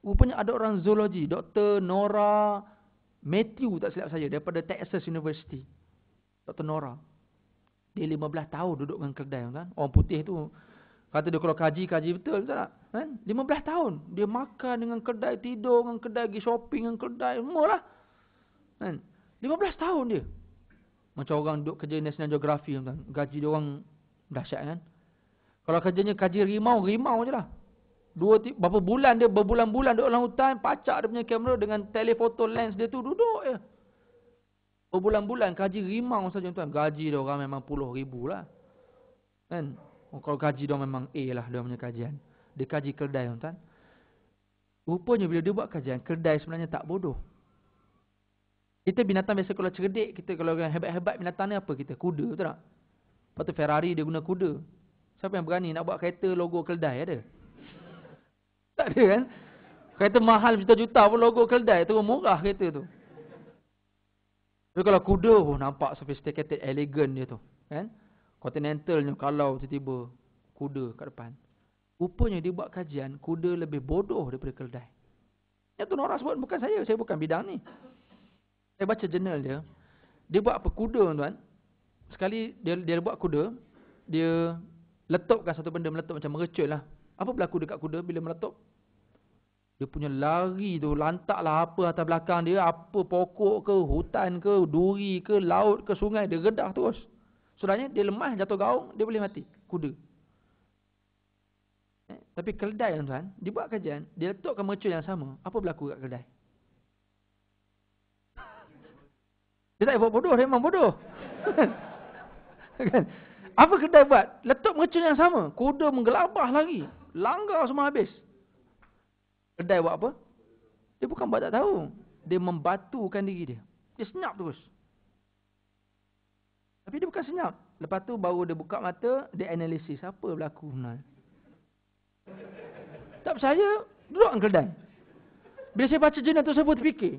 [SPEAKER 1] Rupanya ada orang zoologi, Dr. Nora Matthew tak silap saya, daripada Texas University. Dr. Nora. Dia 15 tahun duduk dengan keldai tuan. Orang putih tu kata dia kalau kaji betul tak? 15 tahun dia makan dengan keldai, tidur dengan keldai, pergi shopping dengan keldai, semualah. 15 tahun dia. Macam orang duduk kerja National Geography tuan. Gaji dia orang dahsyat kan. Kalau kerjanya kaji rimau je lah. Berapa bulan dia, berbulan-bulan duduk dalam hutan, pacak dia punya kamera dengan telefoto lens dia tu, duduk je. Berbulan-bulan kaji rimau saja tuan. Gaji dia orang memang puluh ribu lah. Kan? Kalau gaji dia memang A lah dia punya kajian. Dia kaji keldai tuan. Rupanya bila dia buat kajian, keldai sebenarnya tak bodoh. Kita binatang biasa kalau cerdik, kita kalau yang hebat-hebat binatang ni apa kita? Kuda, betul tak? Lepas tu Ferrari dia guna kuda. Siapa yang berani nak buat kereta logo keldai ada? Tak ada kan? Kereta mahal juta-juta pun logo keldai, tu murah kereta tu. Tapi kalau kuda pun nampak sophisticated, elegant dia tu. Kan? Continentalnya kalau tiba-tiba kuda kat depan. Rupanya dia buat kajian, kuda lebih bodoh daripada keldai. Yang tu orang sebut, bukan saya bukan bidang ni. Saya baca jurnal dia. Dia buat apa kuda tuan. Sekali dia buat kuda, dia letupkan satu benda meletup macam merecul lah. Apa berlaku dekat kuda bila meletup? Dia punya lari tu, lantaklah apa atas belakang dia, apa pokok ke, hutan ke, duri ke, laut ke, sungai, dia redah terus. Sebenarnya dia lemah, jatuh gaung, dia boleh mati. Kuda. Tapi keledai tuan-tuan, dia buat kajian, dia letakkan mercun yang sama. Apa berlaku kat keledai? Dia tak buat bodoh, dia memang bodoh. Kan? Apa keledai buat? Letak mercun yang sama. Kuda menggelabah lagi. Langgar semua habis. Keledai buat apa? Dia bukan buat tak tahu. Dia membatukan diri dia. Dia senyap terus. Tapi dia bukan senyap. Lepas tu baru dia buka mata, dia analisis. Apa berlaku sebenarnya? Tak percaya, duduk dengan keledai. Bila saya baca jurnal tu, saya pun terfikir.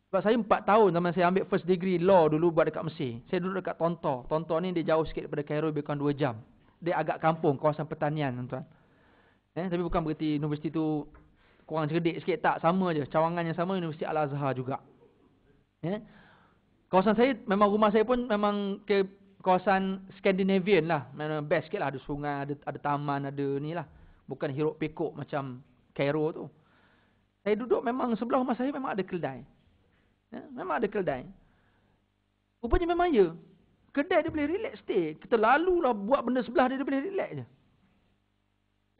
[SPEAKER 1] Sebab saya 4 tahun zaman saya ambil first degree law dulu buat dekat Mesir. Saya duduk dekat Tontor. Tontor ni dia jauh sikit daripada Cairo, lebih kurang 2 jam. Dia agak kampung, kawasan pertanian tuan-tuan. Tapi bukan berarti universiti tu kurang cerdik sikit, tak. Sama je. Cawangannya sama, Universiti Al-Azhar juga. Kawasan saya, memang rumah saya pun memang ke kawasan Scandinavian lah. Memang best sikit lah. Ada sungai, ada taman, ada ni lah. Bukan hiruk pikuk macam Cairo tu. Saya duduk memang sebelah rumah saya memang ada keledai. Memang ada keledai. Rupanya memang ya. Keledai dia boleh relax stay. Kita lalulah buat benda sebelah dia, dia boleh relax je.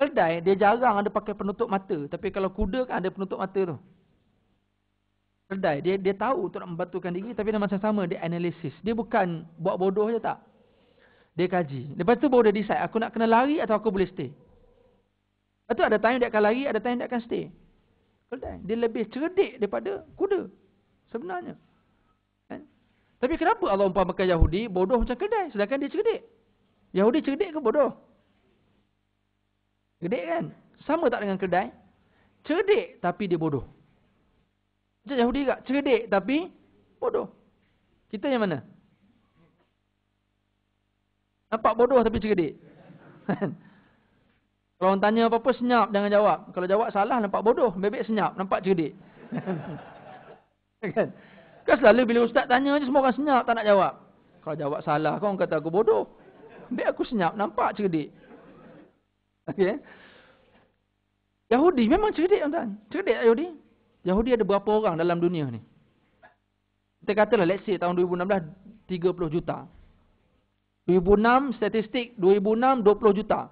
[SPEAKER 1] Keledai dia jarang ada pakai penutup mata. Tapi kalau kuda kan ada penutup mata tu. Keledai dia tahu untuk nak membatukan diri, tapi dia macam sama, dia analisis. Dia bukan buat bodoh je tak. Dia kaji. Lepas tu baru dia decide, aku nak kena lari atau aku boleh stay. Lepas tu ada time dia akan lari, ada time dia akan stay. Keledai dia lebih cerdik daripada kuda sebenarnya. Tapi kenapa Allah umpamakan Yahudi bodoh macam keledai sedangkan dia cerdik? Yahudi cerdik ke bodoh? Cerdik kan? Sama tak dengan keledai? Cerdik tapi dia bodoh. Macam Yahudi tak? Cerdik tapi bodoh. Kita yang mana? Nampak bodoh tapi cerdik. Kalau orang tanya apa-apa senyap, jangan jawab. Kalau jawab salah nampak bodoh, bebek senyap, nampak cerdik. Kan? Kan selalu bila ustaz tanya je semua orang senyap, tak nak jawab. Kalau jawab salah, kau orang kata aku bodoh. Biar aku senyap, nampak cerdik. Okey. Yahudi memang cerdik tuan-tuan. Cerdik tak Yahudi? Yahudi ada berapa orang dalam dunia ni? Kita katalah let's say tahun 2016 30 juta. 2006 statistik 2006 20 juta.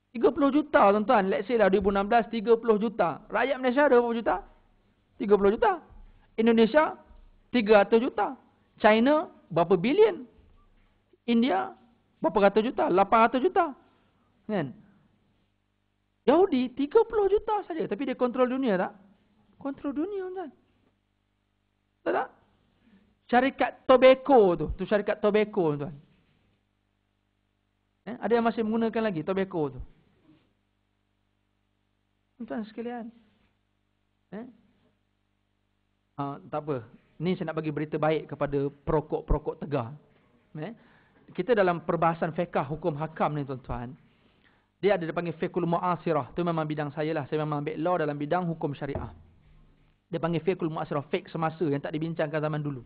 [SPEAKER 1] 30 juta tuan-tuan. Let's say lah 2016 30 juta. Rakyat Malaysia ada berapa juta? 30 juta. Indonesia 300 juta. China berapa bilion? India berapa ratus juta? 800 juta. Kan? Yahudi 30 juta saja. Tapi dia kontrol dunia tak? Kontrol dunia tuan. Tahu tak? Syarikat tobacco tu. Tu syarikat tobacco tuan. Ada yang masih menggunakan lagi tobacco tu. Tuan sekalian. Tak apa. Ni saya nak bagi berita baik kepada perokok-perokok tegar. Kita dalam perbahasan fiqh hukum hakam ni tuan-tuan. Dia ada dipanggil fiqhul mu'asirah. Itu memang bidang saya lah. Saya memang ambil law dalam bidang hukum syariah. Dia panggil fiqhul mu'asirah. Fiqh semasa yang tak dibincangkan zaman dulu.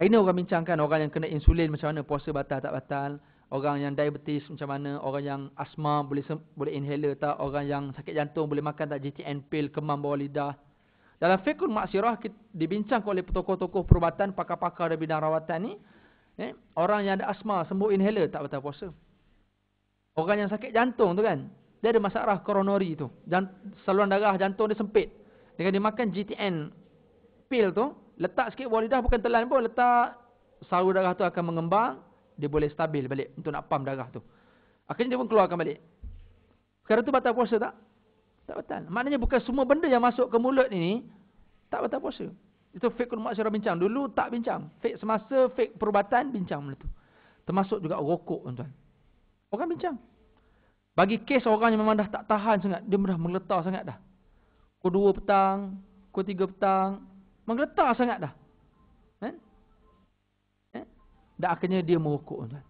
[SPEAKER 1] Ini orang bincangkan orang yang kena insulin macam mana. Puasa batal tak batal. Orang yang diabetes macam mana. Orang yang asma boleh inhaler tak. Orang yang sakit jantung boleh makan tak GTN pill, kemam bawah lidah. Dalam fiqhul mu'asirah dibincangkan oleh tokoh-tokoh perubatan, pakar-pakar dari bidang rawatan ni. Orang yang ada asma sembuh inhaler tak batal puasa. Orang yang sakit jantung tu kan, dia ada masalah koronari tu. Saluran darah jantung dia sempit. Dengan dia makan GTN pil tu, letak sikit bawah lidah, bukan telan pun, letak saluran darah tu akan mengembang, dia boleh stabil balik untuk nak pump darah tu. Akhirnya dia pun keluarkan balik. Sekarang tu batal puasa tak? Tak batal. Maknanya bukan semua benda yang masuk ke mulut ni tak batal puasa. Itu fiqhul mu'asirah bincang. Dulu tak bincang. Fiqh semasa, fiqh perubatan bincang benda tu. Termasuk juga rokok tuan-tuan. Orang bincang. Bagi kes orang yang memang dah tak tahan sangat, dia dah menggeletar sangat dah. Pukul 2 petang, pukul 3 petang, menggeletar sangat dah. Dan akhirnya dia merokok tuan.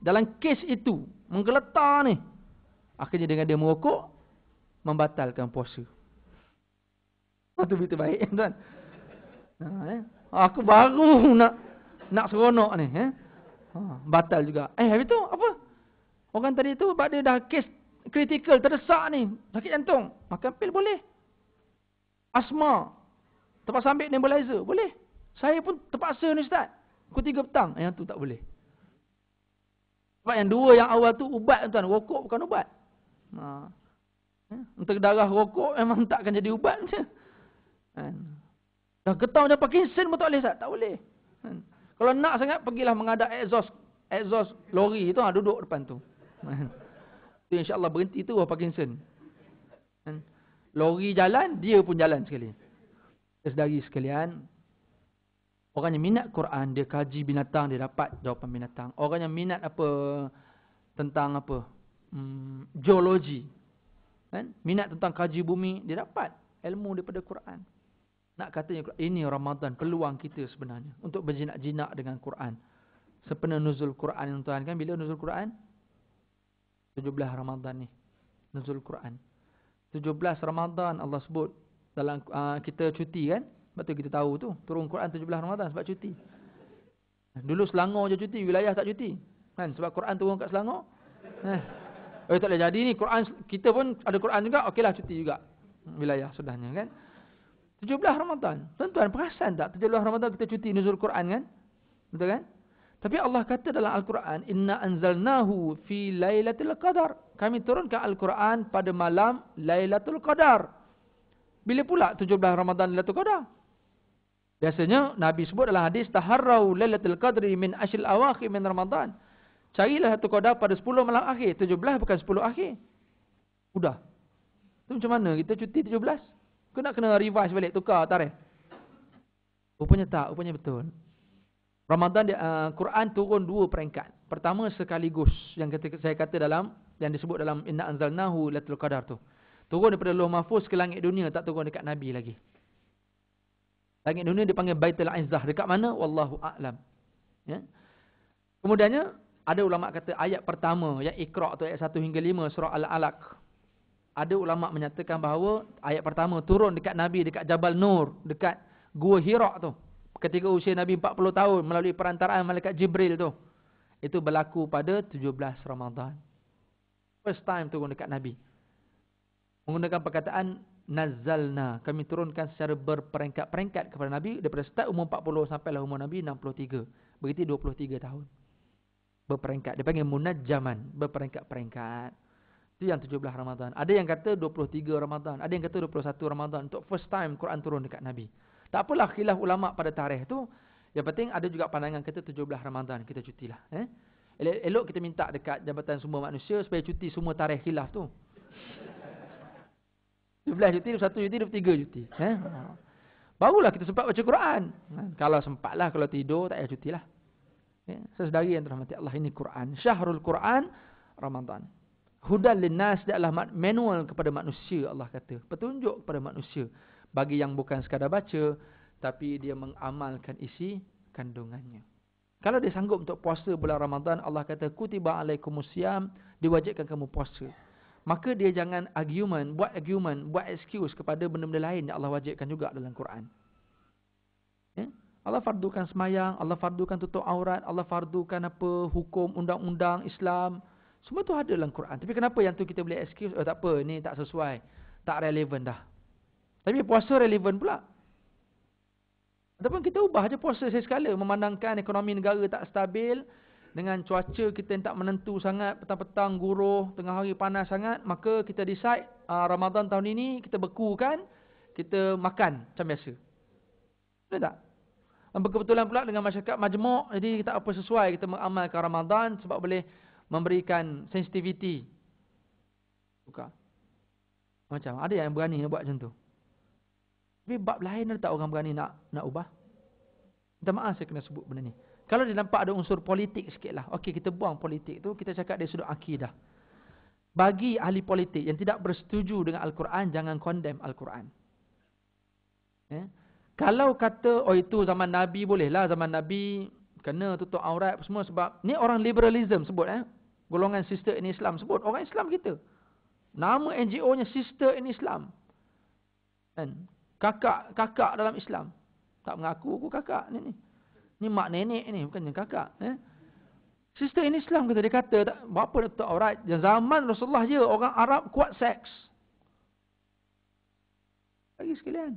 [SPEAKER 1] Dalam kes itu, menggeletar ni, akhirnya dengan dia merokok, membatalkan puasa. Itu berita baik tuan. Aku baru nak seronok ni. Batal juga. Habis tu apa? Orang tadi tu sebab dia dah kes kritikal, terdesak ni, sakit jantung, makan pil boleh. Asma, terpaksa ambil nebulizer, boleh. Saya pun terpaksa ni Ustaz, pukul 3 petang, yang tu tak boleh. Sebab yang dua yang awal tu ubat tuan, rokok bukan ubat. Untuk darah rokok memang takkan jadi ubat. Dah getah macam Parkinson pun tak boleh Ustaz, tak boleh. Kalau nak sangat, pergilah mengadap exhaust lori tu, duduk depan tu. Tu insya-Allah berhenti tu Parkinson. Lori jalan, dia pun jalan sekali. Saudari sekalian, orang yang minat Quran, dia kaji binatang, dia dapat jawapan binatang. Orang yang minat apa tentang apa? Geologi. Minat tentang kaji bumi, dia dapat ilmu daripada Quran. Nak katanya ini Ramadan, peluang kita sebenarnya untuk berjinak-jinak dengan Quran. Sempena nuzul Quran tuan kan, bila nuzul Quran? 17 Ramadan ni. Nuzul Quran. 17 Ramadan Allah sebut dalam kita cuti kan? Sebab tu kita tahu tu, turun Quran 17 Ramadan sebab cuti. Dulu Selangor je cuti, wilayah tak cuti. Kan sebab Quran turun kat Selangor. Tak boleh jadi ni Quran, kita pun ada Quran juga, okeylah cuti juga. Wilayah sudahnya kan. 17 Ramadan. Tuan-tuan perasan tak 17 Ramadan kita cuti nuzul Quran kan? Betul kan? Tapi Allah kata dalam Al-Quran, inna anzalnahu fi lailatul qadar. Kami turunkan Al-Quran pada malam Lailatul Qadar. Bila pula 17 Ramadan Lailatul Qadar? Biasanya Nabi sebut dalam hadis, taharrau Lailatul Qadri min ashril awakhir min Ramadan. Carilah Lailatul Qadar pada 10 malam akhir. 17 bukan 10 akhir. Udah. Tu macam mana kita cuti 17? Kena revise balik, tukar tarikh. Rupanya tak, rupanya betul. Ramadan Quran turun 2 peringkat. Pertama sekaligus yang saya kata dalam yang disebut dalam inna anzalnahu lailatul qadar tu. Turun daripada Lauh Mahfuz ke langit dunia, tak turun dekat Nabi lagi. Langit dunia dipanggil Baitul Izzah. Dekat mana? Wallahu a'lam. Ya. Kemudiannya ada ulama kata ayat pertama yang Iqra tu ayat 1 hingga 5 surah Al-Alaq. Ada ulama menyatakan bahawa ayat pertama turun dekat Nabi dekat Jabal Nur, dekat Gua Hira tu. Ketika usia Nabi 40 tahun melalui perantaraan malaikat Jibril tu. Itu berlaku pada 17 Ramadan. First time turun dekat Nabi. Menggunakan perkataan nazzalna. Kami turunkan secara berperingkat-peringkat kepada Nabi daripada start umur 40 sampai umur Nabi 63. Berarti 23 tahun. Berperingkat. Dia panggil munajjaman. Berperingkat-peringkat. Itu yang 17 Ramadan. Ada yang kata 23 Ramadan. Ada yang kata 21 Ramadan. Untuk first time Quran turun dekat Nabi. Tak apalah khilaf ulama pada tarikh tu. Yang penting ada juga pandangan kata 17 Ramadan kita cutilah. Elok kita minta dekat Jabatan Sumber Manusia supaya cuti semua tarikh khilaf tu. 17 cuti, 21 cuti, 23 cuti. Barulah kita sempat baca Quran. Kalau sempatlah, kalau tidur tak payah cutilah. Sesedari yang terhormati Allah, ini Quran. Syahrul Quran Ramadan. Hudan linnas, dia adalah manual kepada manusia, Allah kata. Petunjuk kepada manusia. Bagi yang bukan sekadar baca, tapi dia mengamalkan isi kandungannya. Kalau dia sanggup untuk puasa bulan Ramadan, Allah kata, kutiba alaikumusiyam, diwajibkan kamu puasa. Maka dia jangan argument, buat excuse kepada benda-benda lain yang Allah wajibkan juga dalam Quran. Allah fardukan semayang, Allah fardukan tutup aurat, Allah fardukan apa, hukum, undang-undang Islam. Semua tu ada dalam Quran. Tapi kenapa yang tu kita boleh excuse, tak apa, ni tak sesuai, tak relevan dah. Tapi puasa relevan pula. Ataupun kita ubah je puasa sekali, memandangkan ekonomi negara tak stabil, dengan cuaca kita yang tak menentu sangat, petang-petang guruh, tengah hari panas sangat, maka kita decide Ramadan tahun ini kita bekukan, kita makan macam biasa. Betul tak? Berkebetulan pula dengan masyarakat majmuk, jadi kita apa sesuai kita mengamalkan Ramadan sebab boleh memberikan sensitivity. Buka. Macam ada yang berani nak buat macam tu. Tapi bab lain ada tak orang berani nak ubah? Minta maaf saya kena sebut benda ni. Kalau dia nampak ada unsur politik sikit lah. Okey, kita buang politik tu, kita cakap dari sudut akidah. Bagi ahli politik yang tidak bersetuju dengan Al-Quran, jangan condemn Al-Quran. Kalau kata, oh itu zaman Nabi bolehlah, zaman Nabi kena tutup aurat semua sebab, ni orang liberalism sebut. Golongan Sister in Islam sebut, orang Islam kita. Nama NGO-nya Sister in Islam. Kakak dalam Islam. Tak mengaku aku kakak ni. Ni mak nenek ni, bukannya kakak. Sister ini Islam kata, dia kata tak, berapa Dr. Alright, zaman Rasulullah je orang Arab kuat seks. Lagi sekalian.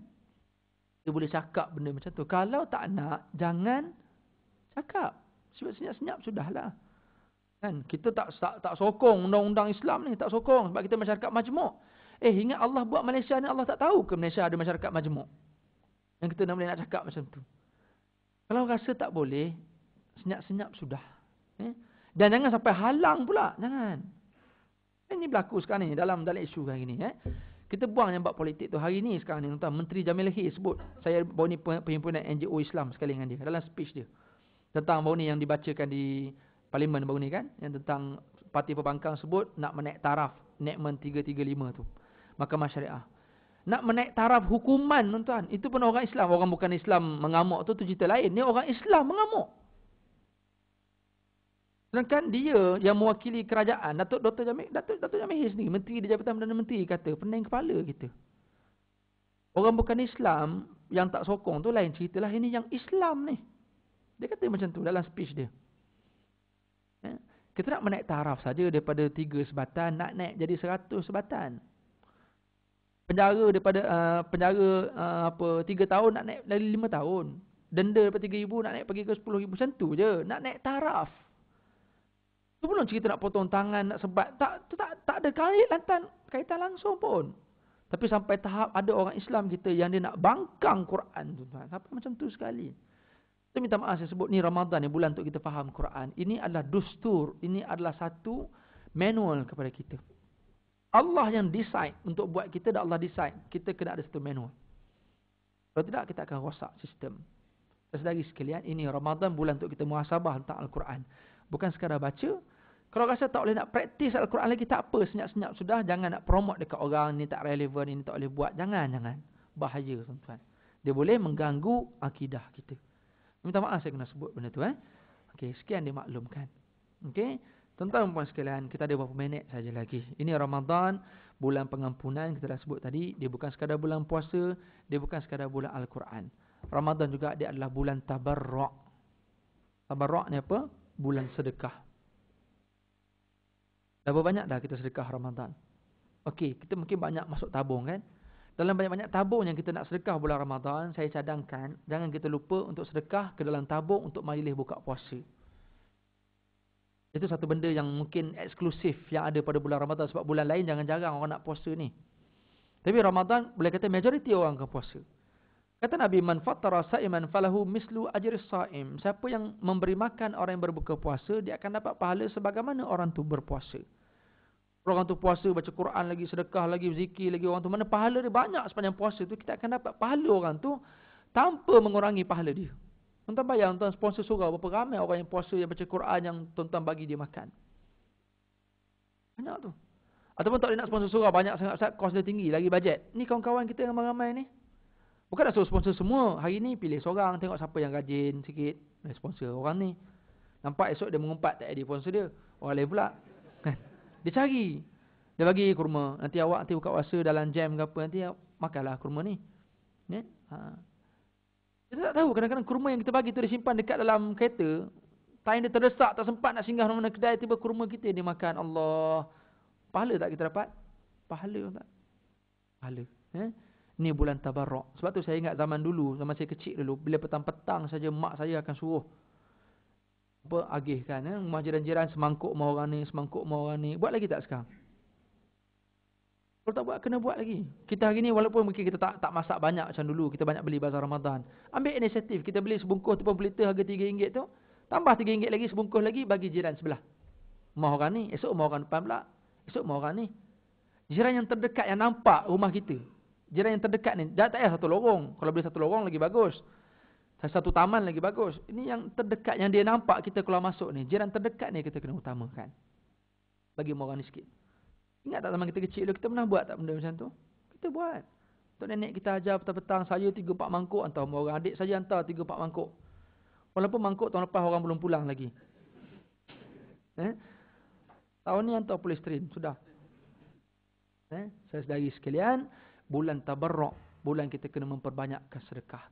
[SPEAKER 1] Dia boleh cakap benda macam tu. Kalau tak nak, jangan cakap. Senyap-senyap sudahlah. Kan? Kita tak sokong undang-undang Islam ni, tak sokong sebab kita masyarakat majmuk. Ingat Allah buat Malaysia ni, Allah tak tahu ke Malaysia ada masyarakat majmuk? Yang kita nak boleh nak cakap macam tu. Kalau rasa tak boleh, senyap-senyap sudah. Dan jangan sampai halang pula, jangan. Ini berlaku sekarang ni dalam isu hari ni. Kita buang yang buat politik tu. Hari ni sekarang ni, tuan Menteri Jamil Lahir sebut, saya baru ni perhimpunan NGO Islam sekali dengan dia, dalam speech dia. Tentang baru ni yang dibacakan di Parlimen baru ni kan, yang tentang Parti Pembangkang sebut nak menaik taraf, Enactment 335 tu. Mahkamah Syariah. Nak menaik taraf hukuman tuan-tuan. Itu pun orang Islam. Orang bukan Islam mengamuk tu cerita lain. Ni orang Islam mengamuk. Sedangkan dia yang mewakili kerajaan, Datuk Jamil His ni, Menteri di Jabatan Perdana Menteri kata, pening kepala kita. Orang bukan Islam yang tak sokong tu lain cerita lah. Ini yang Islam ni. Dia kata macam tu dalam speech dia. Kita nak menaik taraf saja daripada 3 sebatan, nak naik jadi 100 sebatan. Penjara daripada 3 tahun nak naik dari 5 tahun. Denda daripada 3,000 nak naik pergi ke 10,000. Macam tu je. Nak naik taraf. Tu belum cerita nak potong tangan, nak sebat. Tak ada kaitan langsung pun. Tapi sampai tahap ada orang Islam kita yang dia nak bangkang Quran. Sampai macam tu sekali. Saya minta maaf saya sebut ni Ramadan ni bulan untuk kita faham Quran. Ini adalah dustur. Ini adalah satu manual kepada kita. Allah yang decide untuk buat kita dan Allah decide. Kita kena ada satu manual. Kalau tidak kita akan rosak sistem. Saudari sekalian, ini Ramadan bulan untuk kita muhasabah tentang Al-Quran. Bukan sekadar baca. Kalau rasa tak boleh nak praktis Al-Quran lagi, tak apa. Senyap-senyap sudah. Jangan nak promote dekat orang. Ni tak relevan, ini tak boleh buat. Jangan. Bahaya tuan-tuan. Dia boleh mengganggu akidah kita. Minta maaf saya kena sebut benda tu. Okey, sekian dimaklumkan. Okey. Tuan-tuan dan puan sekalian, kita ada beberapa minit saja lagi. Ini Ramadan, bulan pengampunan kita dah sebut tadi. Dia bukan sekadar bulan puasa, dia bukan sekadar bulan Al-Quran. Ramadan juga dia adalah bulan tabarruk. Tabarruk ni apa? Bulan sedekah. Dah berapa banyak dah kita sedekah Ramadan? Okey, kita mungkin banyak masuk tabung kan? Dalam banyak-banyak tabung yang kita nak sedekah bulan Ramadan, saya cadangkan, jangan kita lupa untuk sedekah ke dalam tabung untuk majlis buka puasa. Itu satu benda yang mungkin eksklusif yang ada pada bulan Ramadan. Sebab bulan lain jangan jarang orang nak puasa ni. Tapi Ramadan, boleh kata majoriti orang akan puasa. Kata Nabi, man fattara sa'iman falahu mislu ajris sa'im. Siapa yang memberi makan orang yang berbuka puasa, dia akan dapat pahala sebagaimana orang tu berpuasa. Orang tu puasa, baca Quran lagi, sedekah lagi, zikir lagi, orang tu mana pahala dia banyak sepanjang puasa tu, kita akan dapat pahala orang tu tanpa mengurangi pahala dia. Tuan-tuan bayang, tuan sponsor surau, berapa ramai orang yang puasa, yang baca Quran, yang tuan-tuan bagi dia makan. Banyak tu. Ataupun tak boleh nak sponsor surau, banyak sangat, kos dia tinggi, lagi bajet. Ni kawan-kawan kita yang ramai-ramai ni. Bukan nak suruh sponsor semua. Hari ni pilih seorang, tengok siapa yang rajin sikit, sponsor orang ni. Nampak esok dia mengumpat, tak ada sponsor dia. Orang lain pula. Kan? Dia cari. Dia bagi kurma. Nanti awak nanti buka puasa dalam jam ke apa. Nanti makanlah kurma ni. Kita tak tahu. Kadang-kadang kurma yang kita bagi tu dia simpan dekat dalam kereta. Time dia terdesak. Tak sempat nak singgah mana kedai. Tiba kurma kita dia makan. Allah. Pahala tak kita dapat? Pahala tak? Pahala. Ni bulan tabarruk. Sebab tu saya ingat zaman dulu. Zaman saya kecil dulu. Bila petang-petang saja mak saya akan suruh. Agihkan rumah jiran-jiran semangkuk mau orang ni, semangkuk mau orang ni. Buat lagi tak sekarang? Kalau tak buat, kena buat lagi. Kita hari ni walaupun mungkin kita tak masak banyak macam dulu, kita banyak beli bazar Ramadan. Ambil inisiatif, kita beli sebungkus tu pun liter harga RM3 tu, tambah RM3 lagi sebungkus lagi bagi jiran sebelah. Mau orang ni, esok mau orang depan pula. Esok mau orang ni. Jiran yang terdekat yang nampak rumah kita. Jiran yang terdekat ni, tak payah satu lorong. Kalau beli satu lorong lagi bagus. Satu taman lagi bagus. Ini yang terdekat, yang dia nampak kita keluar masuk ni. Jiran terdekat ni kita kena utamakan. Bagi orang ni sikit. Ingat tak zaman kita kecil dulu, kita pernah buat tak benda macam tu? Kita buat. Tok nenek kita ajar petang-petang, saya 3-4 mangkuk, hantar orang adik saja hantar 3-4 mangkuk. Walaupun mangkuk tahun lepas orang belum pulang lagi. Tahun ni hantar polistrin, sudah. Saudari sekalian, bulan tabarruk, bulan kita kena memperbanyakkan sedekah.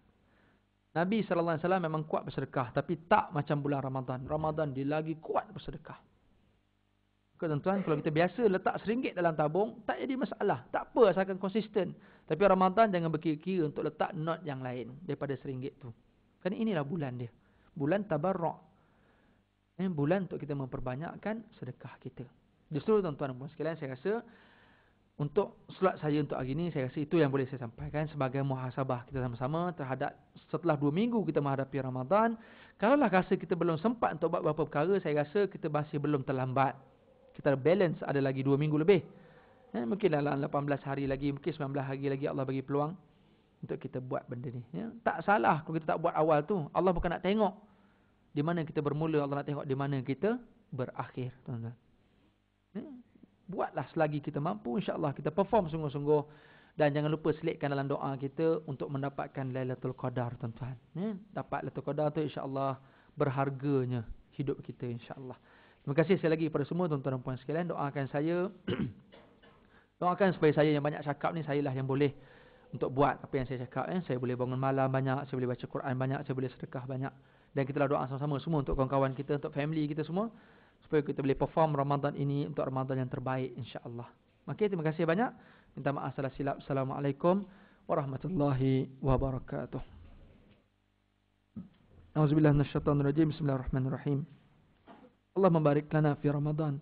[SPEAKER 1] Nabi SAW memang kuat bersedekah, tapi tak macam bulan Ramadan. Ramadan dia lagi kuat bersedekah. Tuan-tuan, kalau kita biasa letak RM1 dalam tabung, tak jadi masalah. Tak apa, asalkan konsisten. Tapi Ramadan jangan berkira-kira untuk letak not yang lain daripada RM1 tu. Kerana inilah bulan dia. Bulan tabarruk. Bulan untuk kita memperbanyakkan sedekah kita. Justru tuan-tuan dan puan sekalian, saya rasa untuk slot saya untuk hari ini, saya rasa itu yang boleh saya sampaikan sebagai muhasabah kita sama-sama terhadap setelah 2 minggu kita menghadapi Ramadan. Kalaulah rasa kita belum sempat untuk buat beberapa perkara, saya rasa kita masih belum terlambat. Kita balance, ada lagi 2 minggu lebih. Mungkin dalam 18 hari lagi, mungkin 19 hari lagi Allah bagi peluang untuk kita buat benda ni. Tak salah kalau kita tak buat awal tu. Allah bukan nak tengok di mana kita bermula, Allah nak tengok di mana kita berakhir, tuan-tuan. Buatlah selagi kita mampu, insya-Allah kita perform sungguh-sungguh, dan jangan lupa selitkan dalam doa kita untuk mendapatkan Lailatul Qadar, tuan-tuan. Dapat Lailatul Qadar tu insya-Allah berharganya hidup kita, insya-Allah. Terima kasih sekali lagi kepada semua tuan-tuan dan puan sekalian. Doakan saya doakan supaya saya yang banyak cakap ni, sayalah yang boleh untuk buat apa yang saya cakap. Saya boleh bangun malam banyak, saya boleh baca Quran banyak, saya boleh sedekah banyak, dan kita doa sama-sama semua untuk kawan-kawan kita, untuk family kita semua, supaya kita boleh perform Ramadan ini untuk Ramadan yang terbaik, insya-Allah. Okey, terima kasih banyak. Minta maaf salah silap. Assalamualaikum warahmatullahi wabarakatuh. Auzubillahi minasyaitonir rajim. Bismillahirrahmanirrahim. Allahumma barik lana fi Ramadan.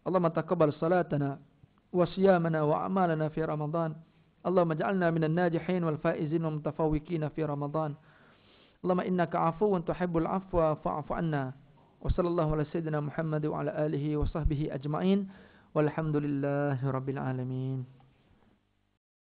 [SPEAKER 1] Allahumma taqabbal salatana wa siyamana wa a'malana fi Ramadan. Allahumma ij'alna minan najihin wal faizin wal mutafawwiqin fi Ramadan. Allahumma innaka 'afuwun tuhibbul 'afwa fa'fu 'anna. وصلى الله على سيدنا محمد وعلى آله وصحبه أجمعين والحمد لله رب العالمين.